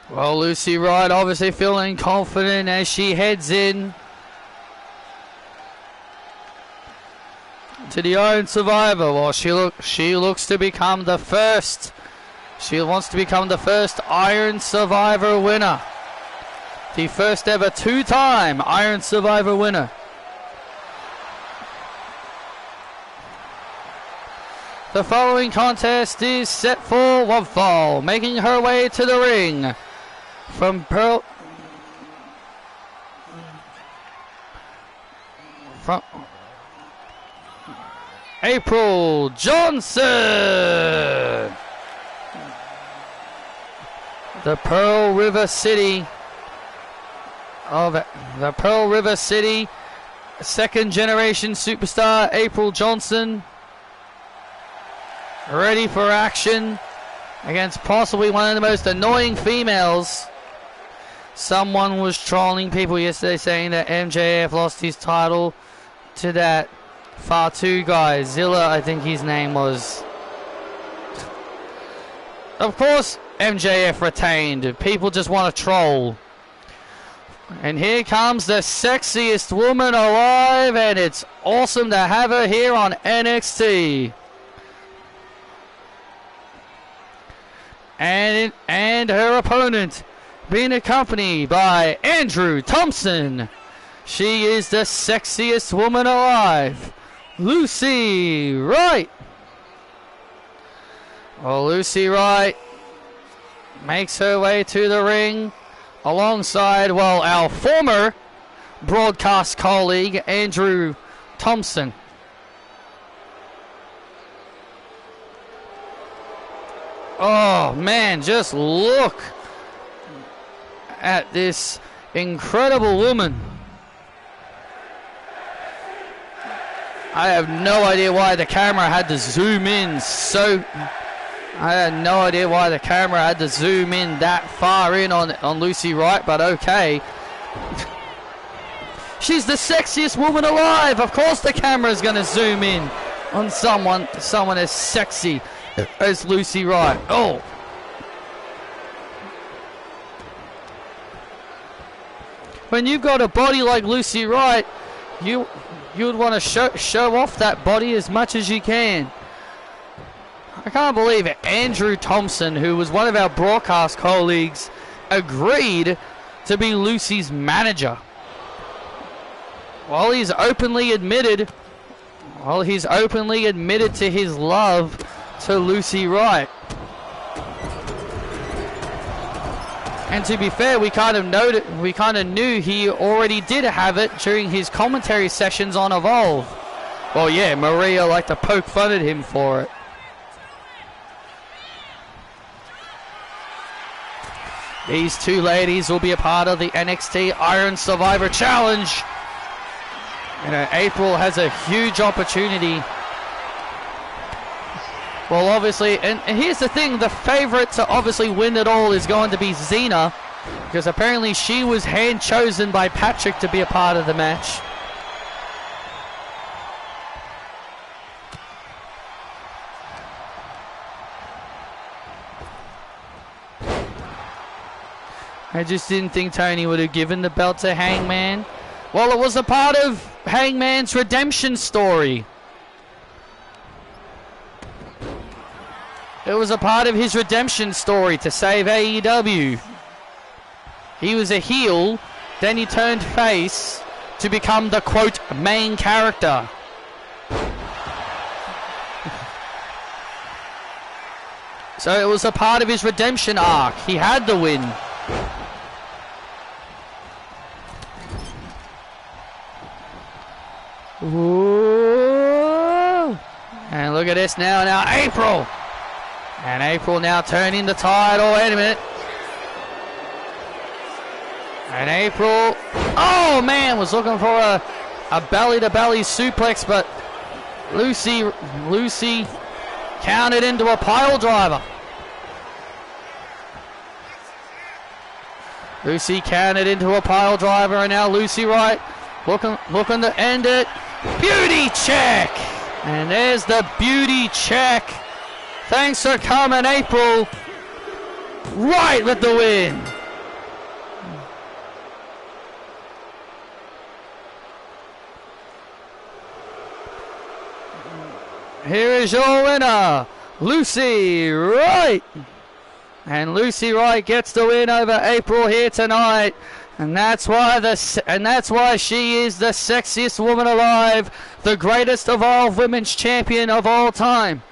Speaker 1: Well, Lucy Wright obviously feeling confident as she heads in to the Iron Survivor. Well, she looks to become the first. She wants to become the first Iron Survivor winner. The first ever two-time Iron Survivor winner. The following contest is set for one fall, making her way to the ring from April Johnson, the Pearl River City, second generation superstar April Johnson, ready for action against possibly one of the most annoying females. Someone was trolling people yesterday saying that MJF lost his title to that Fatu guy, Zilla, I think his name was. Of course MJF retained. People just want to troll. And here comes the sexiest woman alive, and it's awesome to have her here on NXT. And her opponent being accompanied by Andrew Thompson. She is the sexiest woman alive, Lucy Wright. Well, Lucy Wright makes her way to the ring alongside, well, our former broadcast colleague, Andrew Thompson. Oh, man, just look at this incredible woman. I have no idea why the camera had to zoom in so... I had no idea why the camera had to zoom in that far in on Lucy Wright, but okay. She's the sexiest woman alive. Of course the camera's going to zoom in on someone as sexy as Lucy Wright. Oh. When you've got a body like Lucy Wright, you would want to show off that body as much as you can. I can't believe it. Andrew Thompson, who was one of our broadcast colleagues, agreed to be Lucy's manager. While he's openly admitted to his love to Lucy Wright. And to be fair, we kind of knew he already did have it during his commentary sessions on Evolve. Well, yeah, Maria liked to poke fun at him for it. These two ladies will be a part of the NXT Iron Survivor Challenge. You know, April has a huge opportunity. Well, obviously, and here's the thing, the favorite to obviously win it all is going to be Xena, because apparently she was hand-chosen by Patrick to be a part of the match. I just didn't think Tony would have given the belt to Hangman. Well, it was a part of Hangman's redemption story. It was a part of his redemption story to save AEW. He was a heel, then he turned face to become the, quote, main character. So it was a part of his redemption arc. He had the win. Ooh. And look at this now April. And April now turning the title. Wait a minute. And April, oh man, was looking for a belly-to-belly suplex, but Lucy counted into a pile driver. Lucy counted into a pile driver, and now Lucy Wright looking to end it. Beauty check! And there's the beauty check. Thanks for coming, April. Right with the win. Here is your winner, Lucy Wright. And Lucy Wright gets the win over April here tonight. And that's why she is the sexiest woman alive, the greatest Evolve Women's Champion of all time.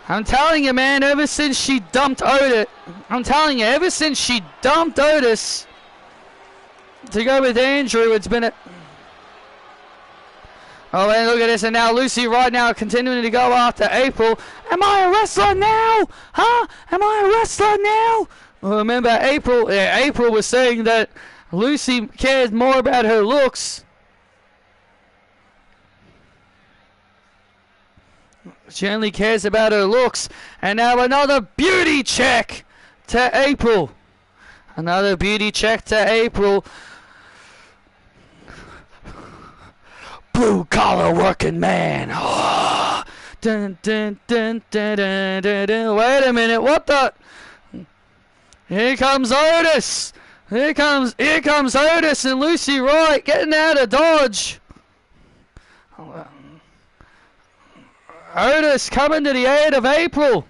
Speaker 1: I'm telling you, man, ever since she dumped Otis, to go with Andrew, it's been a... Oh, and look at this, and now Lucy Wright now continuing to go after April. Am I a wrestler now? Huh? Am I a wrestler now? Well, remember, April was saying that Lucy cares more about her looks. She only cares about her looks. And now another beauty check to April. Another beauty check to April. Blue collar working man. Oh. Dun, dun, dun, dun, dun, dun, dun. Wait a minute, what the? Here comes Otis. Here comes Otis and Lucy Wright getting out of Dodge. Otis coming to the aid of April.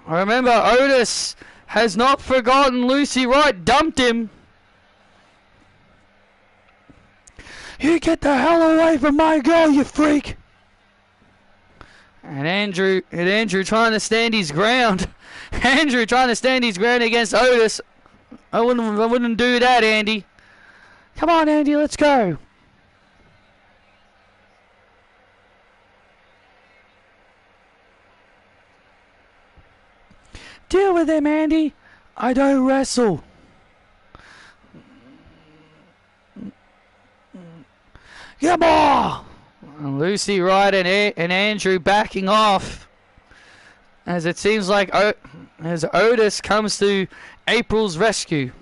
Speaker 1: Remember, Otis has not forgotten Lucy Wright dumped him. You get the hell away from my girl, you freak! And Andrew trying to stand his ground. Andrew trying to stand his ground against Otis. I wouldn't do that, Andy. Come on, Andy, let's go. Deal with him, Andy. I don't wrestle. Come on! And Lucy Wright and Andrew backing off, as it seems like as Otis comes to April's rescue.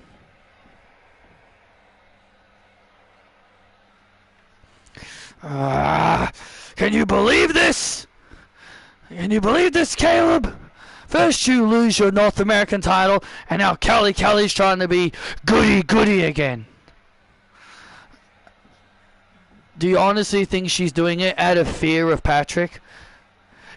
Speaker 1: Can you believe this? Can you believe this, Caleb? First you lose your North American title, and now Kelly's trying to be goody again. Do you honestly think she's doing it out of fear of Patrick?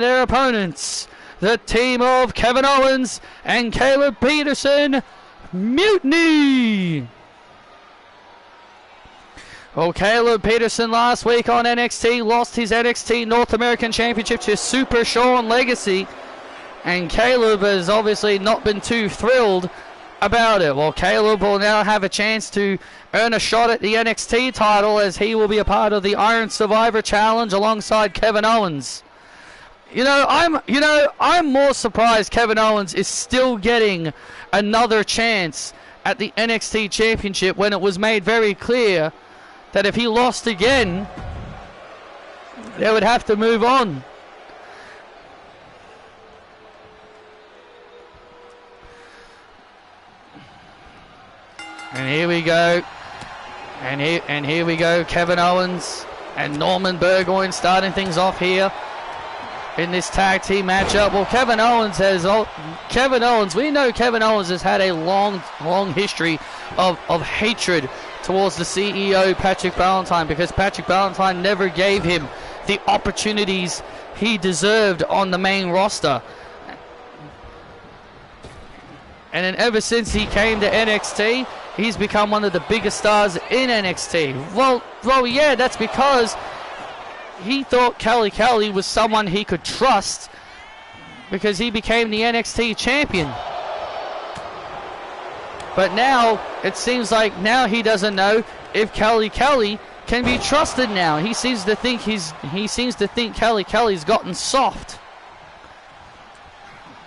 Speaker 1: their opponents, the team of Kevin Owens and Caleb Peterson, Mutiny. Well, Caleb Peterson last week on NXT lost his NXT North American Championship to Super Sean Legacy, and Caleb has obviously not been too thrilled about it. Well, Caleb will now have a chance to earn a shot at the NXT title, as he will be a part of the Iron Survivor Challenge alongside Kevin Owens. I'm more surprised Kevin Owens is still getting another chance at the NXT Championship when it was made very clear that if he lost again, they would have to move on. And here we go. And here we go, Kevin Owens and Norman Burgoyne starting things off here in this tag team matchup. Well, we know Kevin Owens has had a long history of hatred towards the CEO, Patrick Ballantine, because Patrick Ballantine never gave him the opportunities he deserved on the main roster. And then ever since he came to NXT, he's become one of the biggest stars in NXT. Well, yeah, that's because he thought Kelly was someone he could trust, because he became the NXT champion. But now it seems like now he doesn't know if Kelly can be trusted now. He seems to think Kelly's gotten soft.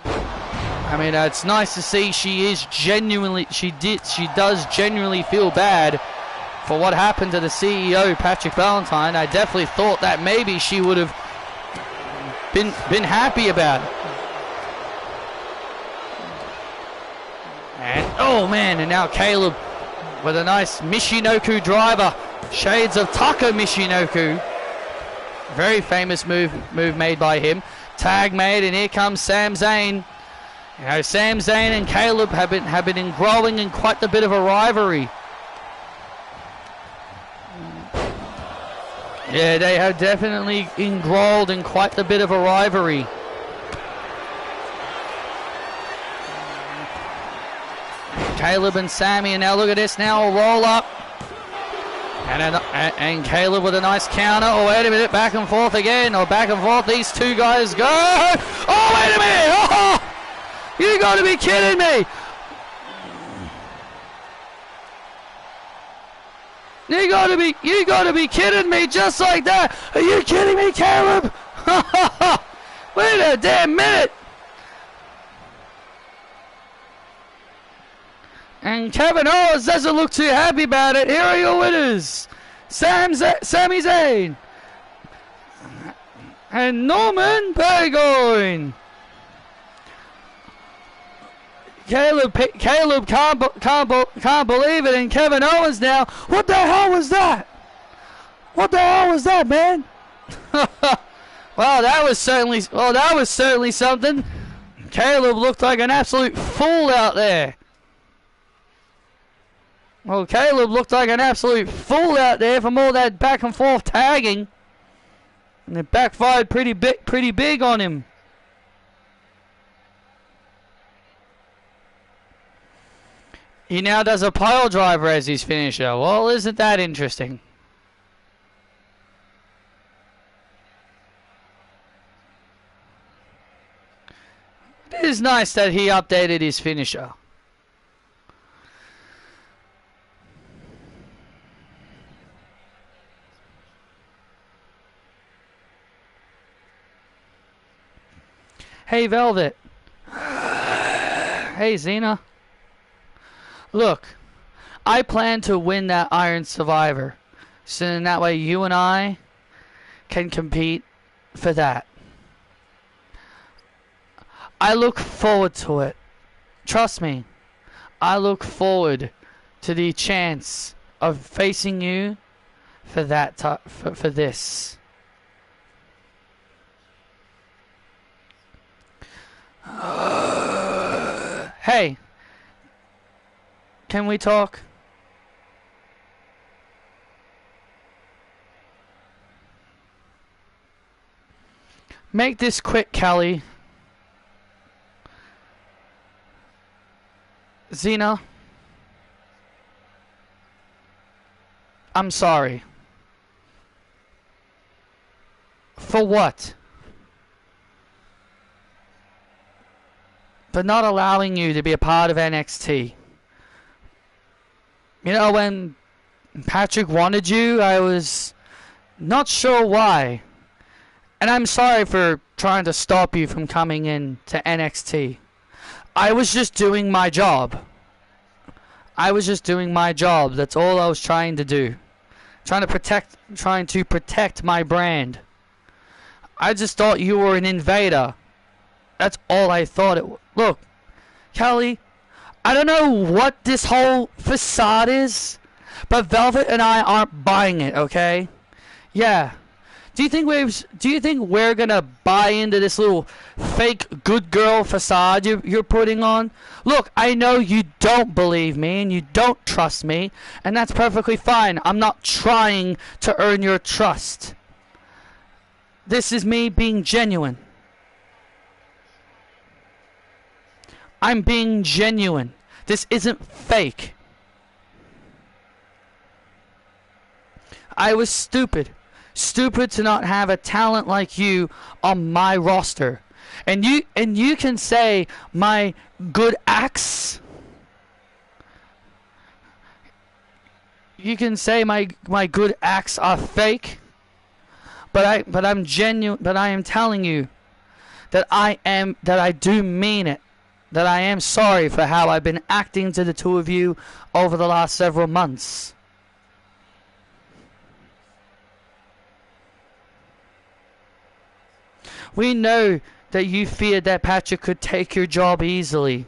Speaker 1: I mean, it's nice to see she does genuinely feel bad for what happened to the CEO, Patrick Ballantine. I definitely thought that maybe she would have been happy about it. And oh man, and now Caleb with a nice Michinoku driver, shades of Taka Michinoku. Very famous move made by him. Tag made, and here comes Sami Zayn. You know, Sami Zayn and Caleb have been growing in quite a bit of a rivalry. Yeah, they have definitely enrolled in quite a bit of a rivalry. Caleb and Sami, and now look at this now, a roll up. And Caleb with a nice counter. Oh, wait a minute, back and forth again. Or back and forth, these two guys go. Oh, wait a minute. Oh, you got to be kidding me. You got to be kidding me just like that. Are you kidding me, Caleb? Wait a damn minute. And Kevin Owens doesn't look too happy about it. Here are your winners, Sami Zayn and Norman Burgoyne. Caleb can't believe it, and Kevin Owens now. What the hell was that? What the hell was that, man? Well, that was certainly something. Caleb looked like an absolute fool out there. Well, Caleb looked like an absolute fool out there from all that back and forth tagging, and it backfired pretty big on him. He now does a pile driver as his finisher. Well, isn't that interesting? It is nice that he updated his finisher. Hey, Velvet. Hey, Xena. Look, I plan to win that Iron Survivor, so in that way you and I can compete for that. I look forward to it. Trust me, I look forward to the chance of facing you for that for this. Hey, Can we talk? Make this quick, Kelly. Xena, I'm sorry. For what? For not allowing you to be a part of NXT. You know, when Patrick wanted you, I was not sure why. And I'm sorry for trying to stop you from coming in to NXT. I was just doing my job. That's all I was trying to do. Trying to protect my brand. I just thought you were an invader. That's all I thought it was. Look, Kelly, I don't know what this whole facade is, but Velvet and I aren't buying it, okay? Yeah. Do you think we're gonna buy into this little fake good girl facade you're putting on? Look, I know you don't believe me and you don't trust me, and that's perfectly fine. I'm not trying to earn your trust. This is me being genuine. I'm being genuine. This isn't fake. I was stupid. Stupid to not have a talent like you on my roster. And you can say my good acts. You can say my good acts are fake. But I'm genuine, but I am telling you that I do mean it. That I am sorry for how I've been acting to the two of you over the last several months. We know that you feared that Patrick could take your job easily.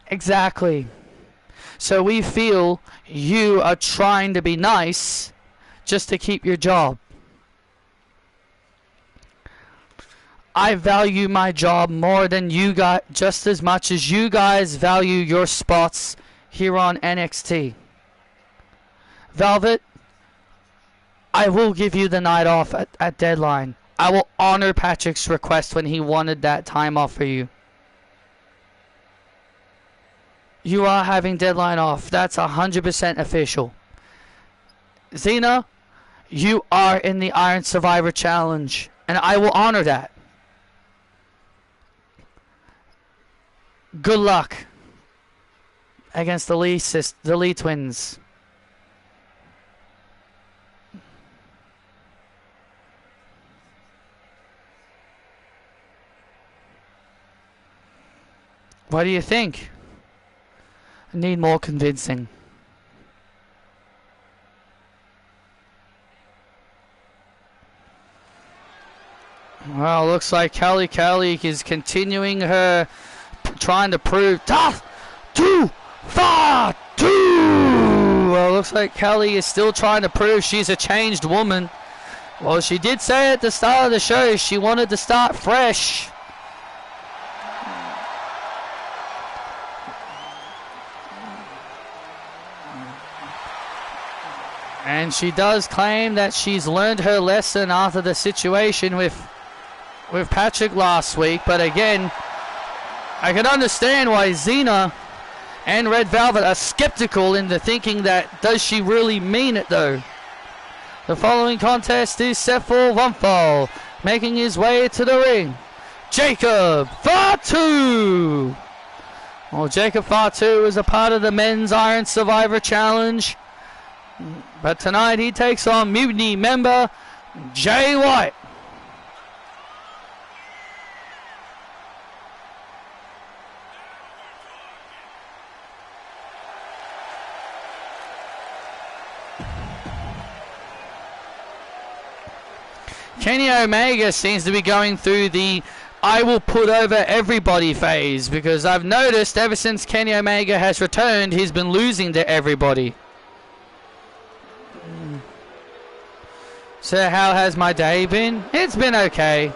Speaker 1: Exactly. So we feel you are trying to be nice just to keep your job. I value my job more than you guys, just as much as you guys value your spots here on NXT. Velvet, I will give you the night off at Deadline. I will honor Patrick's request when he wanted that time off for you. You are having Deadline off. That's 100% official. Xena, you are in the Iron Survivor Challenge, and I will honor that. Good luck against the Lee twins. What do you think? I need more convincing. Well, looks like Kelly is continuing her trying to prove tough, too far, too. Well, looks like Kelly is still trying to prove she's a changed woman. Well, she did say at the start of the show she wanted to start fresh. And she does claim that she's learned her lesson after the situation with Patrick last week. But again, I can understand why Xena and Red Velvet are skeptical into thinking that does she really mean it though. The following contest is set for one fall. Making his way to the ring, Jacob Fatu. Well, Jacob Fatu is a part of the Men's Iron Survivor Challenge. But tonight he takes on Mutiny member Jay White. Kenny Omega seems to be going through the I will put over everybody phase, because I've noticed ever since Kenny Omega has returned, he's been losing to everybody. So how has my day been? It's been okay.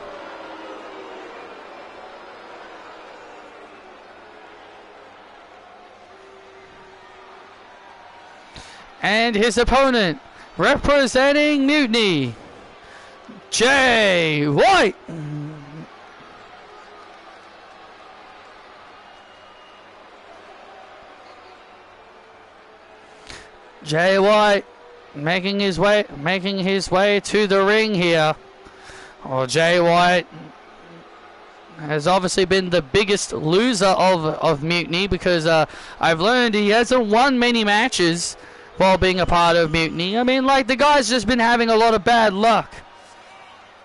Speaker 1: And his opponent, representing Mutiny, Jay White. Jay White making his way to the ring here. Well, Jay White has obviously been the biggest loser of Mutiny, because I've learned he hasn't won many matches while being a part of Mutiny. I mean, like, the guy's just been having a lot of bad luck.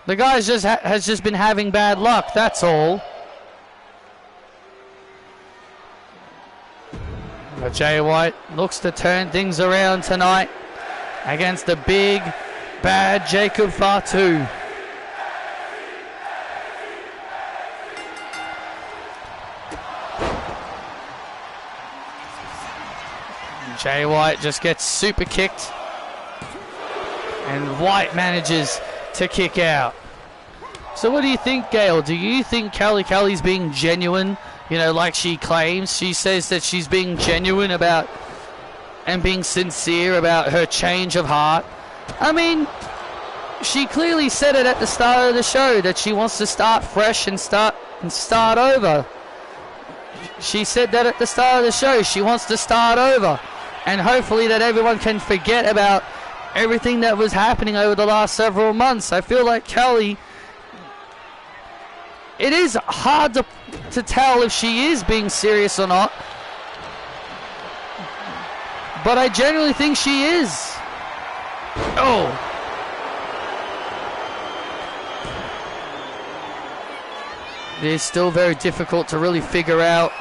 Speaker 1: The guy's has just been having bad luck, that's all. But Jay White looks to turn things around tonight against the big, bad Jacob Fatu. Jay White just gets super kicked, and White manages to kick out. So what do you think, Gail? Do you think Kelly's being genuine, you know, like she claims? She says that she's being genuine about and being sincere about her change of heart. I mean, she clearly said it at the start of the show that she wants to start fresh and start over. She said that at the start of the show. She wants to start over. And hopefully that everyone can forget about everything that was happening over the last several months. I feel like Kelly, it is hard to tell if she is being serious or not, but I genuinely think she is. Oh. It is still very difficult to really figure out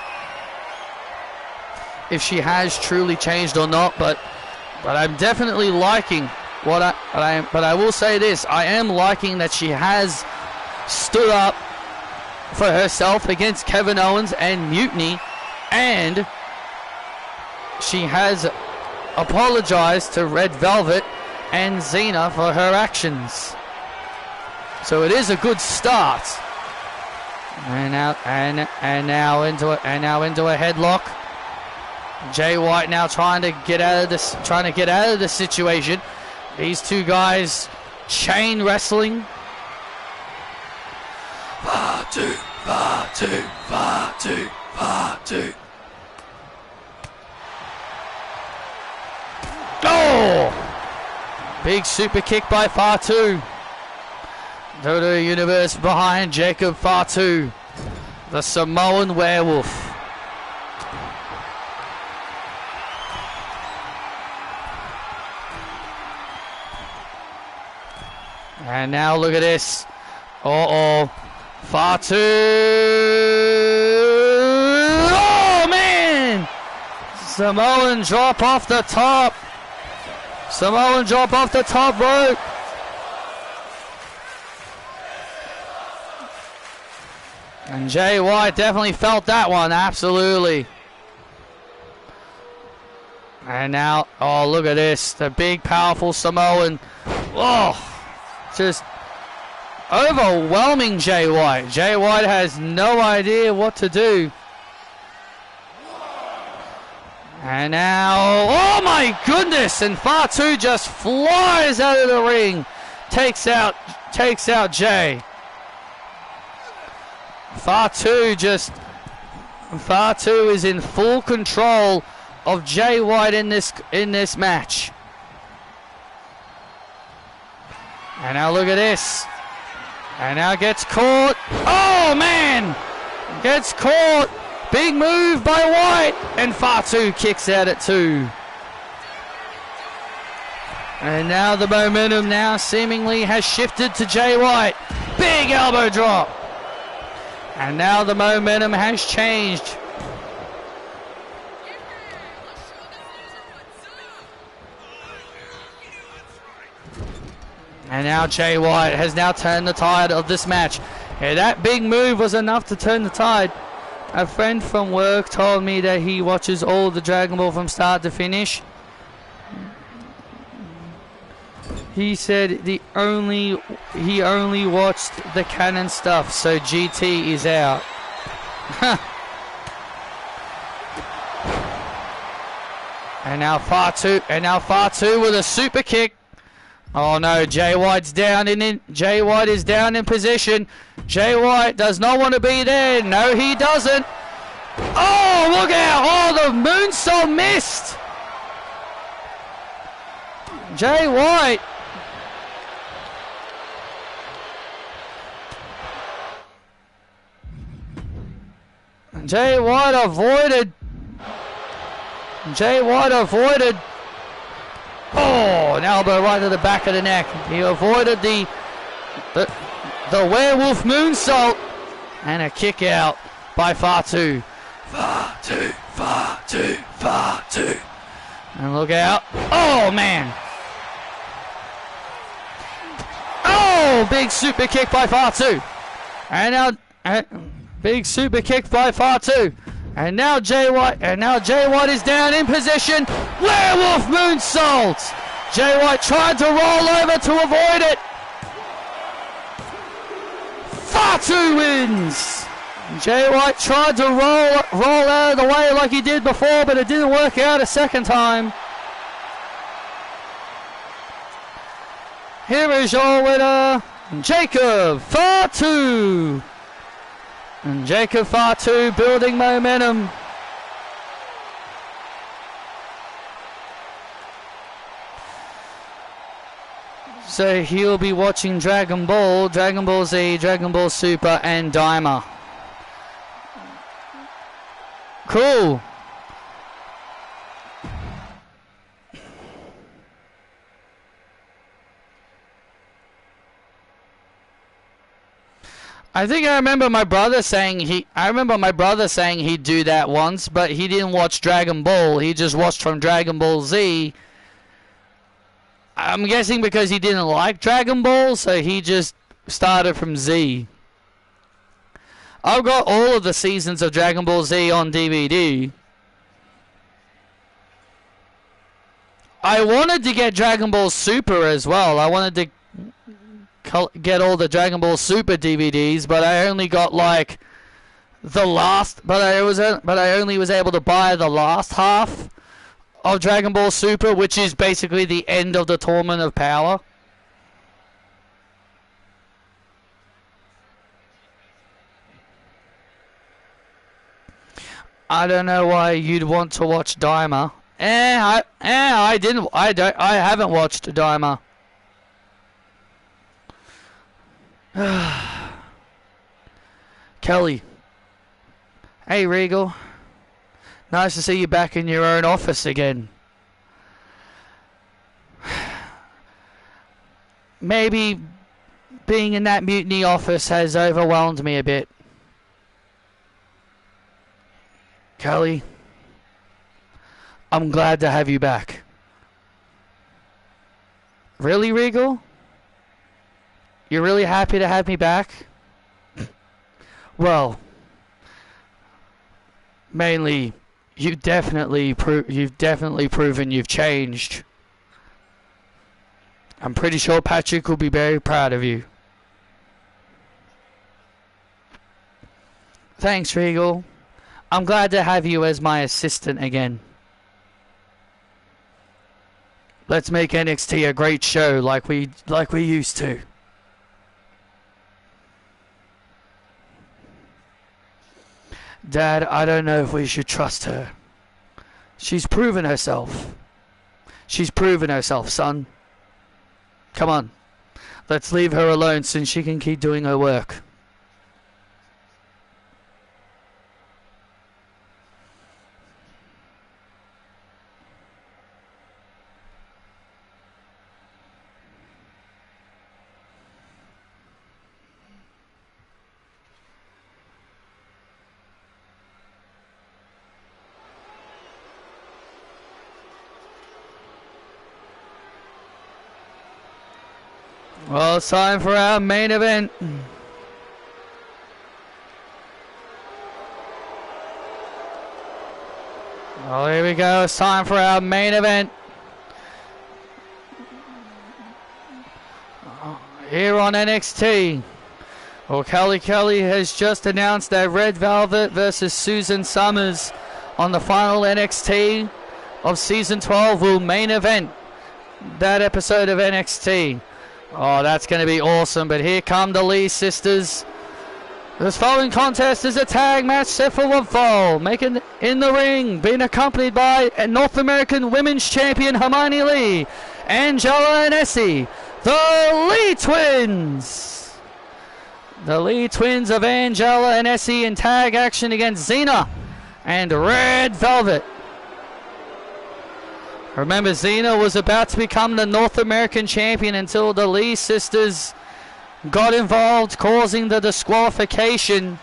Speaker 1: if she has truly changed or not, but I'm definitely liking but I will say this: I am liking that she has stood up for herself against Kevin Owens and Mutiny, and she has apologized to Red Velvet and Xena for her actions. So it is a good start. And now into a headlock. Jay White now trying to get out of the situation. These two guys chain wrestling. Fatu. Oh! Big super kick by Fatu. WWE Universe behind Jacob Fatu, the Samoan werewolf. And now look at this. Fatu. Oh, man! Samoan drop off the top. Samoan drop off the top rope. And Jay White definitely felt that one, absolutely. And now, oh, look at this. The big, powerful Samoan. Oh, just overwhelming Jay White. Jay White has no idea what to do. And now, oh my goodness, and Fatu just flies out of the ring. Takes out Jay. Fatu is in full control of Jay White in this match. And now look at this. And now gets caught. Oh man! Gets caught. Big move by White. And Fatu kicks out at 2. And now the momentum now seemingly has shifted to Jay White. Big elbow drop. And now the momentum has changed. And now Jay White has now turned the tide of this match. Yeah, that big move was enough to turn the tide. A friend from work told me that he watches all the Dragon Ball from start to finish. He said he only watched the canon stuff, so GT is out. And now Fatu with a super kick. Oh no, Jay White's down Jay White is down in position. Jay White does not want to be there. No, he doesn't. Oh, look out! Oh, the moonsault missed. Jay White. Jay White avoided. Oh, an elbow right to the back of the neck. He avoided the werewolf moonsault and a kick out by Fatu. Fatu. And look out. Oh, man. Oh, big super kick by Fatu. And now big super kick by Fatu. And now Jay White is down in position. Werewolf moonsault. Jay White tried to roll over to avoid it. Fatu wins. Jay White tried to roll out of the way like he did before, but it didn't work out a second time. Here is your winner, Jacob Fatu. And Jacob Fatu building momentum. So he'll be watching Dragon Ball, Dragon Ball Z, Dragon Ball Super, and Daima. Cool. I think I remember my brother saying he'd do that once, but he didn't watch Dragon Ball. He just watched from Dragon Ball Z. I'm guessing because he didn't like Dragon Ball, so he just started from Z. I've got all of the seasons of Dragon Ball Z on DVD. I wanted to get Dragon Ball Super as well. I wanted to get all the Dragon Ball Super DVDs, but I only got like the last. But I only was able to buy the last half of Dragon Ball Super, which is basically the end of the Tournament of Power. I don't know why you'd want to watch Daima. I haven't watched Daima. Kelly. Hey, Regal. Nice to see you back in your own office again. Maybe being in that mutiny office has overwhelmed me a bit. Kelly, I'm glad to have you back. Really, Regal? You're really happy to have me back? Well, mainly, you've definitely proven you've changed. I'm pretty sure Patrick will be very proud of you. Thanks, Regal. I'm glad to have you as my assistant again. Let's make NXT a great show like we used to. Dad, I don't know if we should trust her. She's proven herself. She's proven herself, son. Come on. Let's leave her alone so she can keep doing her work. Well, it's time for our main event. Oh, here we go. It's time for our main event. Here on NXT. Well, Kelly has just announced that Red Velvet versus Susan Summers on the final NXT of Season 12 will main event that episode of NXT. Oh, that's going to be awesome. But here come the Lee sisters. This following contest is a tag match set for one fall. Making in the ring, being accompanied by a North American Women's Champion Hermione Lee, Angela and Essie, the Lee Twins. The Lee Twins of Angela and Essie in tag action against Xena and Red Velvet. Remember, Xena was about to become the North American champion until the Lee sisters got involved, causing the disqualification.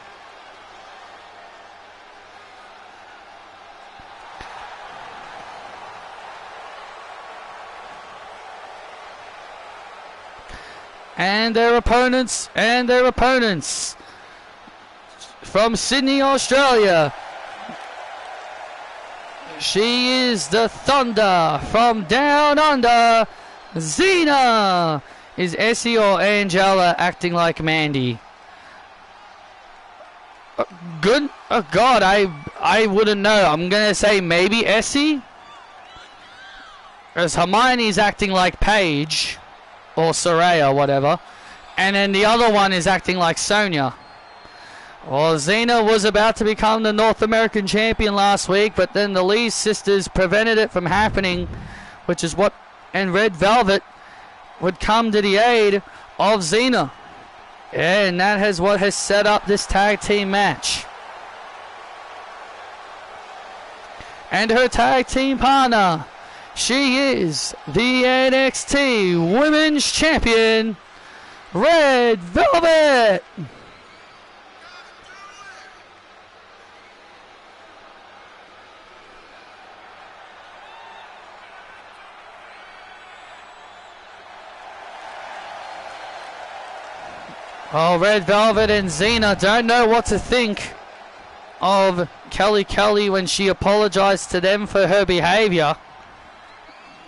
Speaker 1: And their opponents, from Sydney, Australia. She is the Thunder from Down Under. Xena. Is Essie or Angela acting like Mandy? Good. Oh God, I wouldn't know. I'm gonna say maybe Essie, as Hermione's acting like Paige or Saraya, whatever, and then the other one is acting like Sonya. Well, Xena was about to become the North American champion last week, but then the Lee sisters prevented it from happening, which is what, and Red Velvet would come to the aid of Xena. And that is what has set up this tag team match. And her tag team partner, she is the NXT Women's Champion, Red Velvet. Oh, Red Velvet and Xena don't know what to think of Kelly when she apologized to them for her behavior.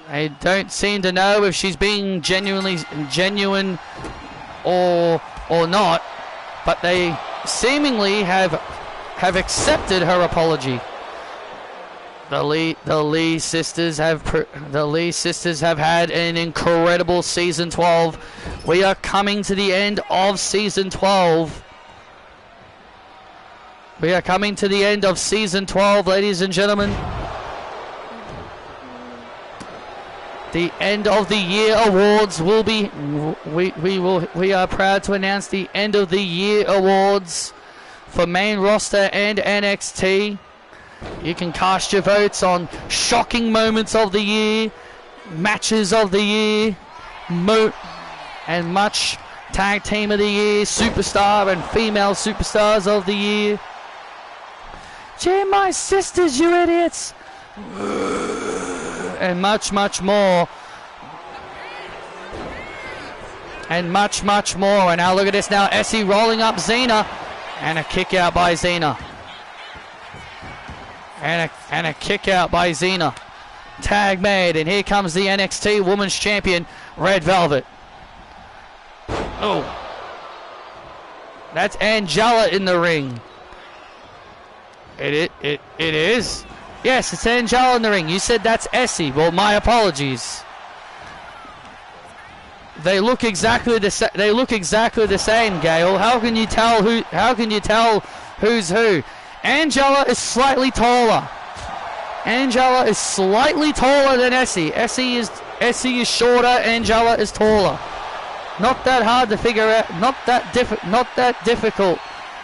Speaker 1: They don't seem to know if she's being genuine or not, but they seemingly have accepted her apology. The Lee sisters have had an incredible season 12. We are coming to the end of season 12. We are coming to the end of season 12, ladies and gentlemen. The end of the year awards will be. We are proud to announce the end of the year awards for main roster and NXT. You can cast your votes on shocking moments of the year, matches of the year, and much tag team of the year, superstar and female superstars of the year. Gee, my sisters, you idiots! And much more. And much more. And now look at this now. Essie rolling up Xena. And a kick out by Xena. And a kick out by Xena. Tag made. And here comes the NXT Women's Champion, Red Velvet. Oh. That's Angela in the ring. It is? Yes, it's Angela in the ring. You said that's Essie. Well, my apologies. They look exactly the same, Gail. How can you tell who's who? Angela is slightly taller. Angela is slightly taller than Essie. Essie is shorter. Angela is taller. Not that hard to figure out. Not that difficult.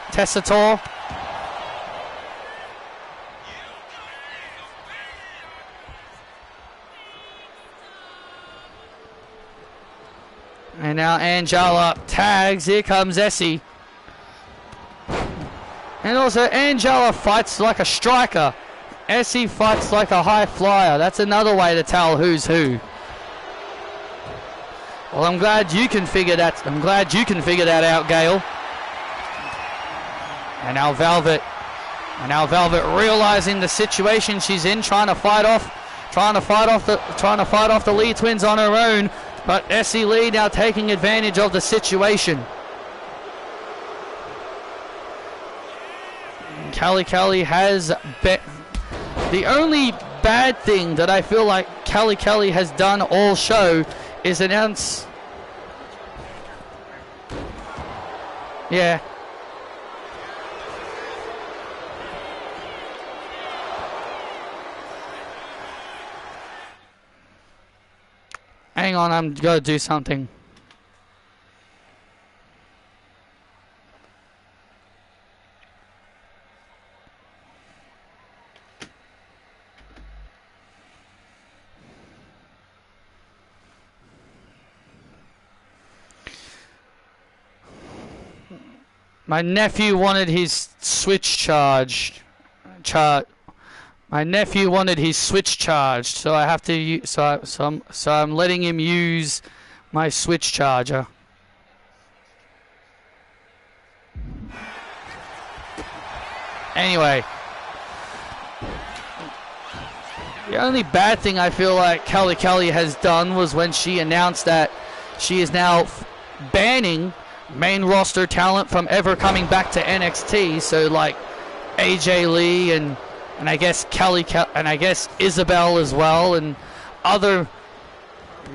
Speaker 1: Tessator. And now Angela tags. Here comes Essie. And also Angela fights like a striker. Essie fights like a high flyer. That's another way to tell who's who. Well, I'm glad you can figure that out, Gail. And now Velvet realizing the situation she's in, trying to fight off the Lee twins on her own. But Essie Lee now taking advantage of the situation. Kelly has the only bad thing that I feel like Kelly has done all show is announce. Yeah. Hang on, I'm gonna do something. My nephew wanted his Switch charged. My nephew wanted his Switch charged, so I have to. So I'm letting him use my Switch charger. Anyway, the only bad thing I feel like Kelly has done was when she announced that she is now banning main roster talent from ever coming back to NXT. So like AJ Lee and I guess Kelly and I guess Isabel as well and other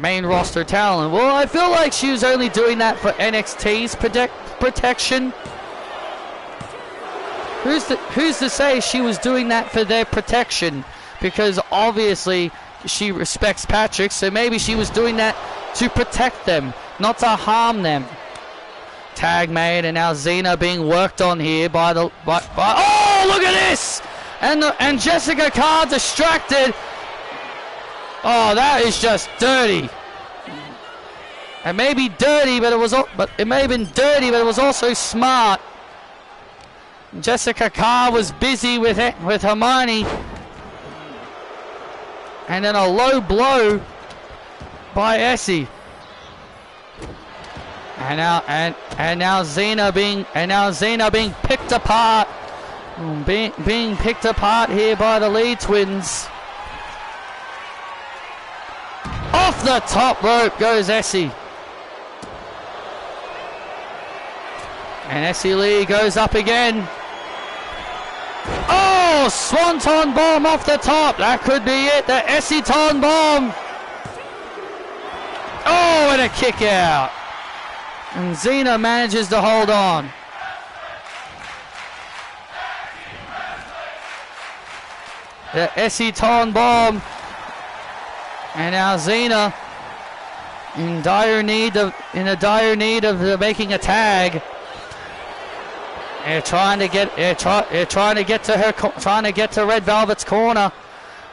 Speaker 1: main roster talent. Well, I feel like she was only doing that for NXT's protection. Who's to say she was doing that for their protection? Because obviously she respects Patrick, so maybe she was doing that to protect them, not to harm them. Tag made, and now Xena being worked on here by oh, look at this! And Jessica Carr distracted. Oh, that is just dirty. It may be dirty, but it may have been dirty, but it was also smart. Jessica Carr was busy with Hermione, and then a low blow by Essie. And now Xena being picked apart, being picked apart here by the Lee twins. Off the top rope goes Essie, and Essie Lee goes up again. Oh, Swanton bomb off the top. That could be it. The Essie Ton bomb. Oh, and a kick out. And Xena manages to hold on. The Essie Ton bomb. And now Xena in dire need of making a tag. They're trying to get to Red Velvet's corner.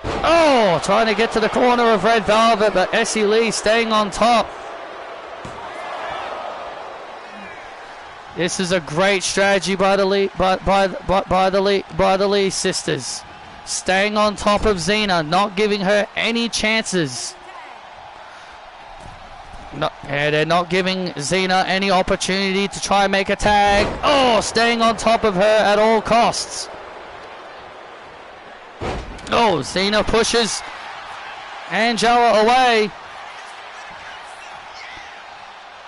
Speaker 1: Oh, trying to get to the corner of Red Velvet, but Essie Lee staying on top. This is a great strategy by the Lee sisters, staying on top of Xena, not giving her any chances. They're not giving Xena any opportunity to try and make a tag. Oh, staying on top of her at all costs. Oh, Xena pushes Angela away.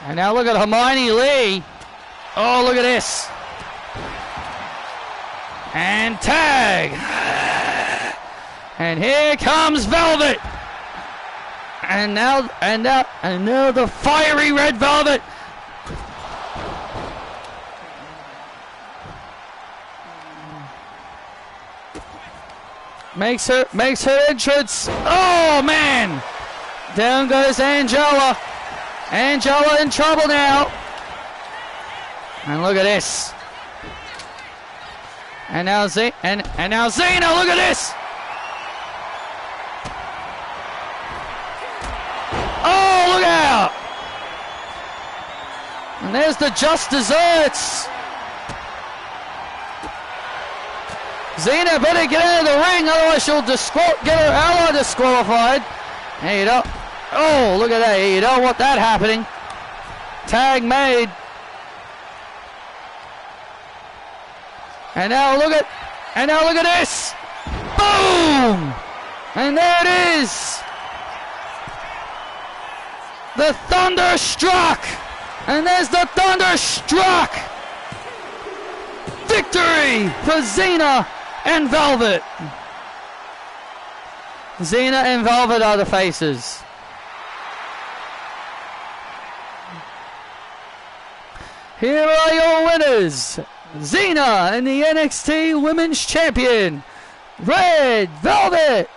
Speaker 1: And now look at Hermione Lee. Oh, look at this. And tag. And here comes Velvet. And now the fiery Red Velvet. Makes her entrance. Oh man! Down goes Angela. Angela in trouble now. And look at this. And now Xena, look at this. Oh, look out! And there's the Just Desserts. Xena better get out of the ring, otherwise she'll get her ally disqualified. Hey, you don't. Oh, look at that! You don't want that happening. Tag made. And now look at this. Boom! And there it is. The Thunderstruck! And there's the Thunderstruck! Victory for Xena and Velvet. Xena and Velvet are the faces. Here are your winners. Xena and the NXT Women's Champion, Red Velvet.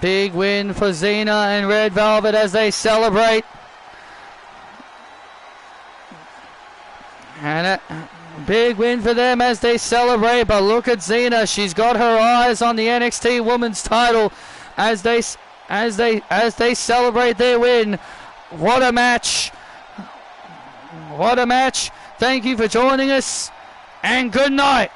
Speaker 1: Big win for Xena and Red Velvet as they celebrate. And a big win for them as they celebrate. But look at Xena. She's got her eyes on the NXT Women's title as they celebrate their win. What a match. What a match. Thank you for joining us and good night.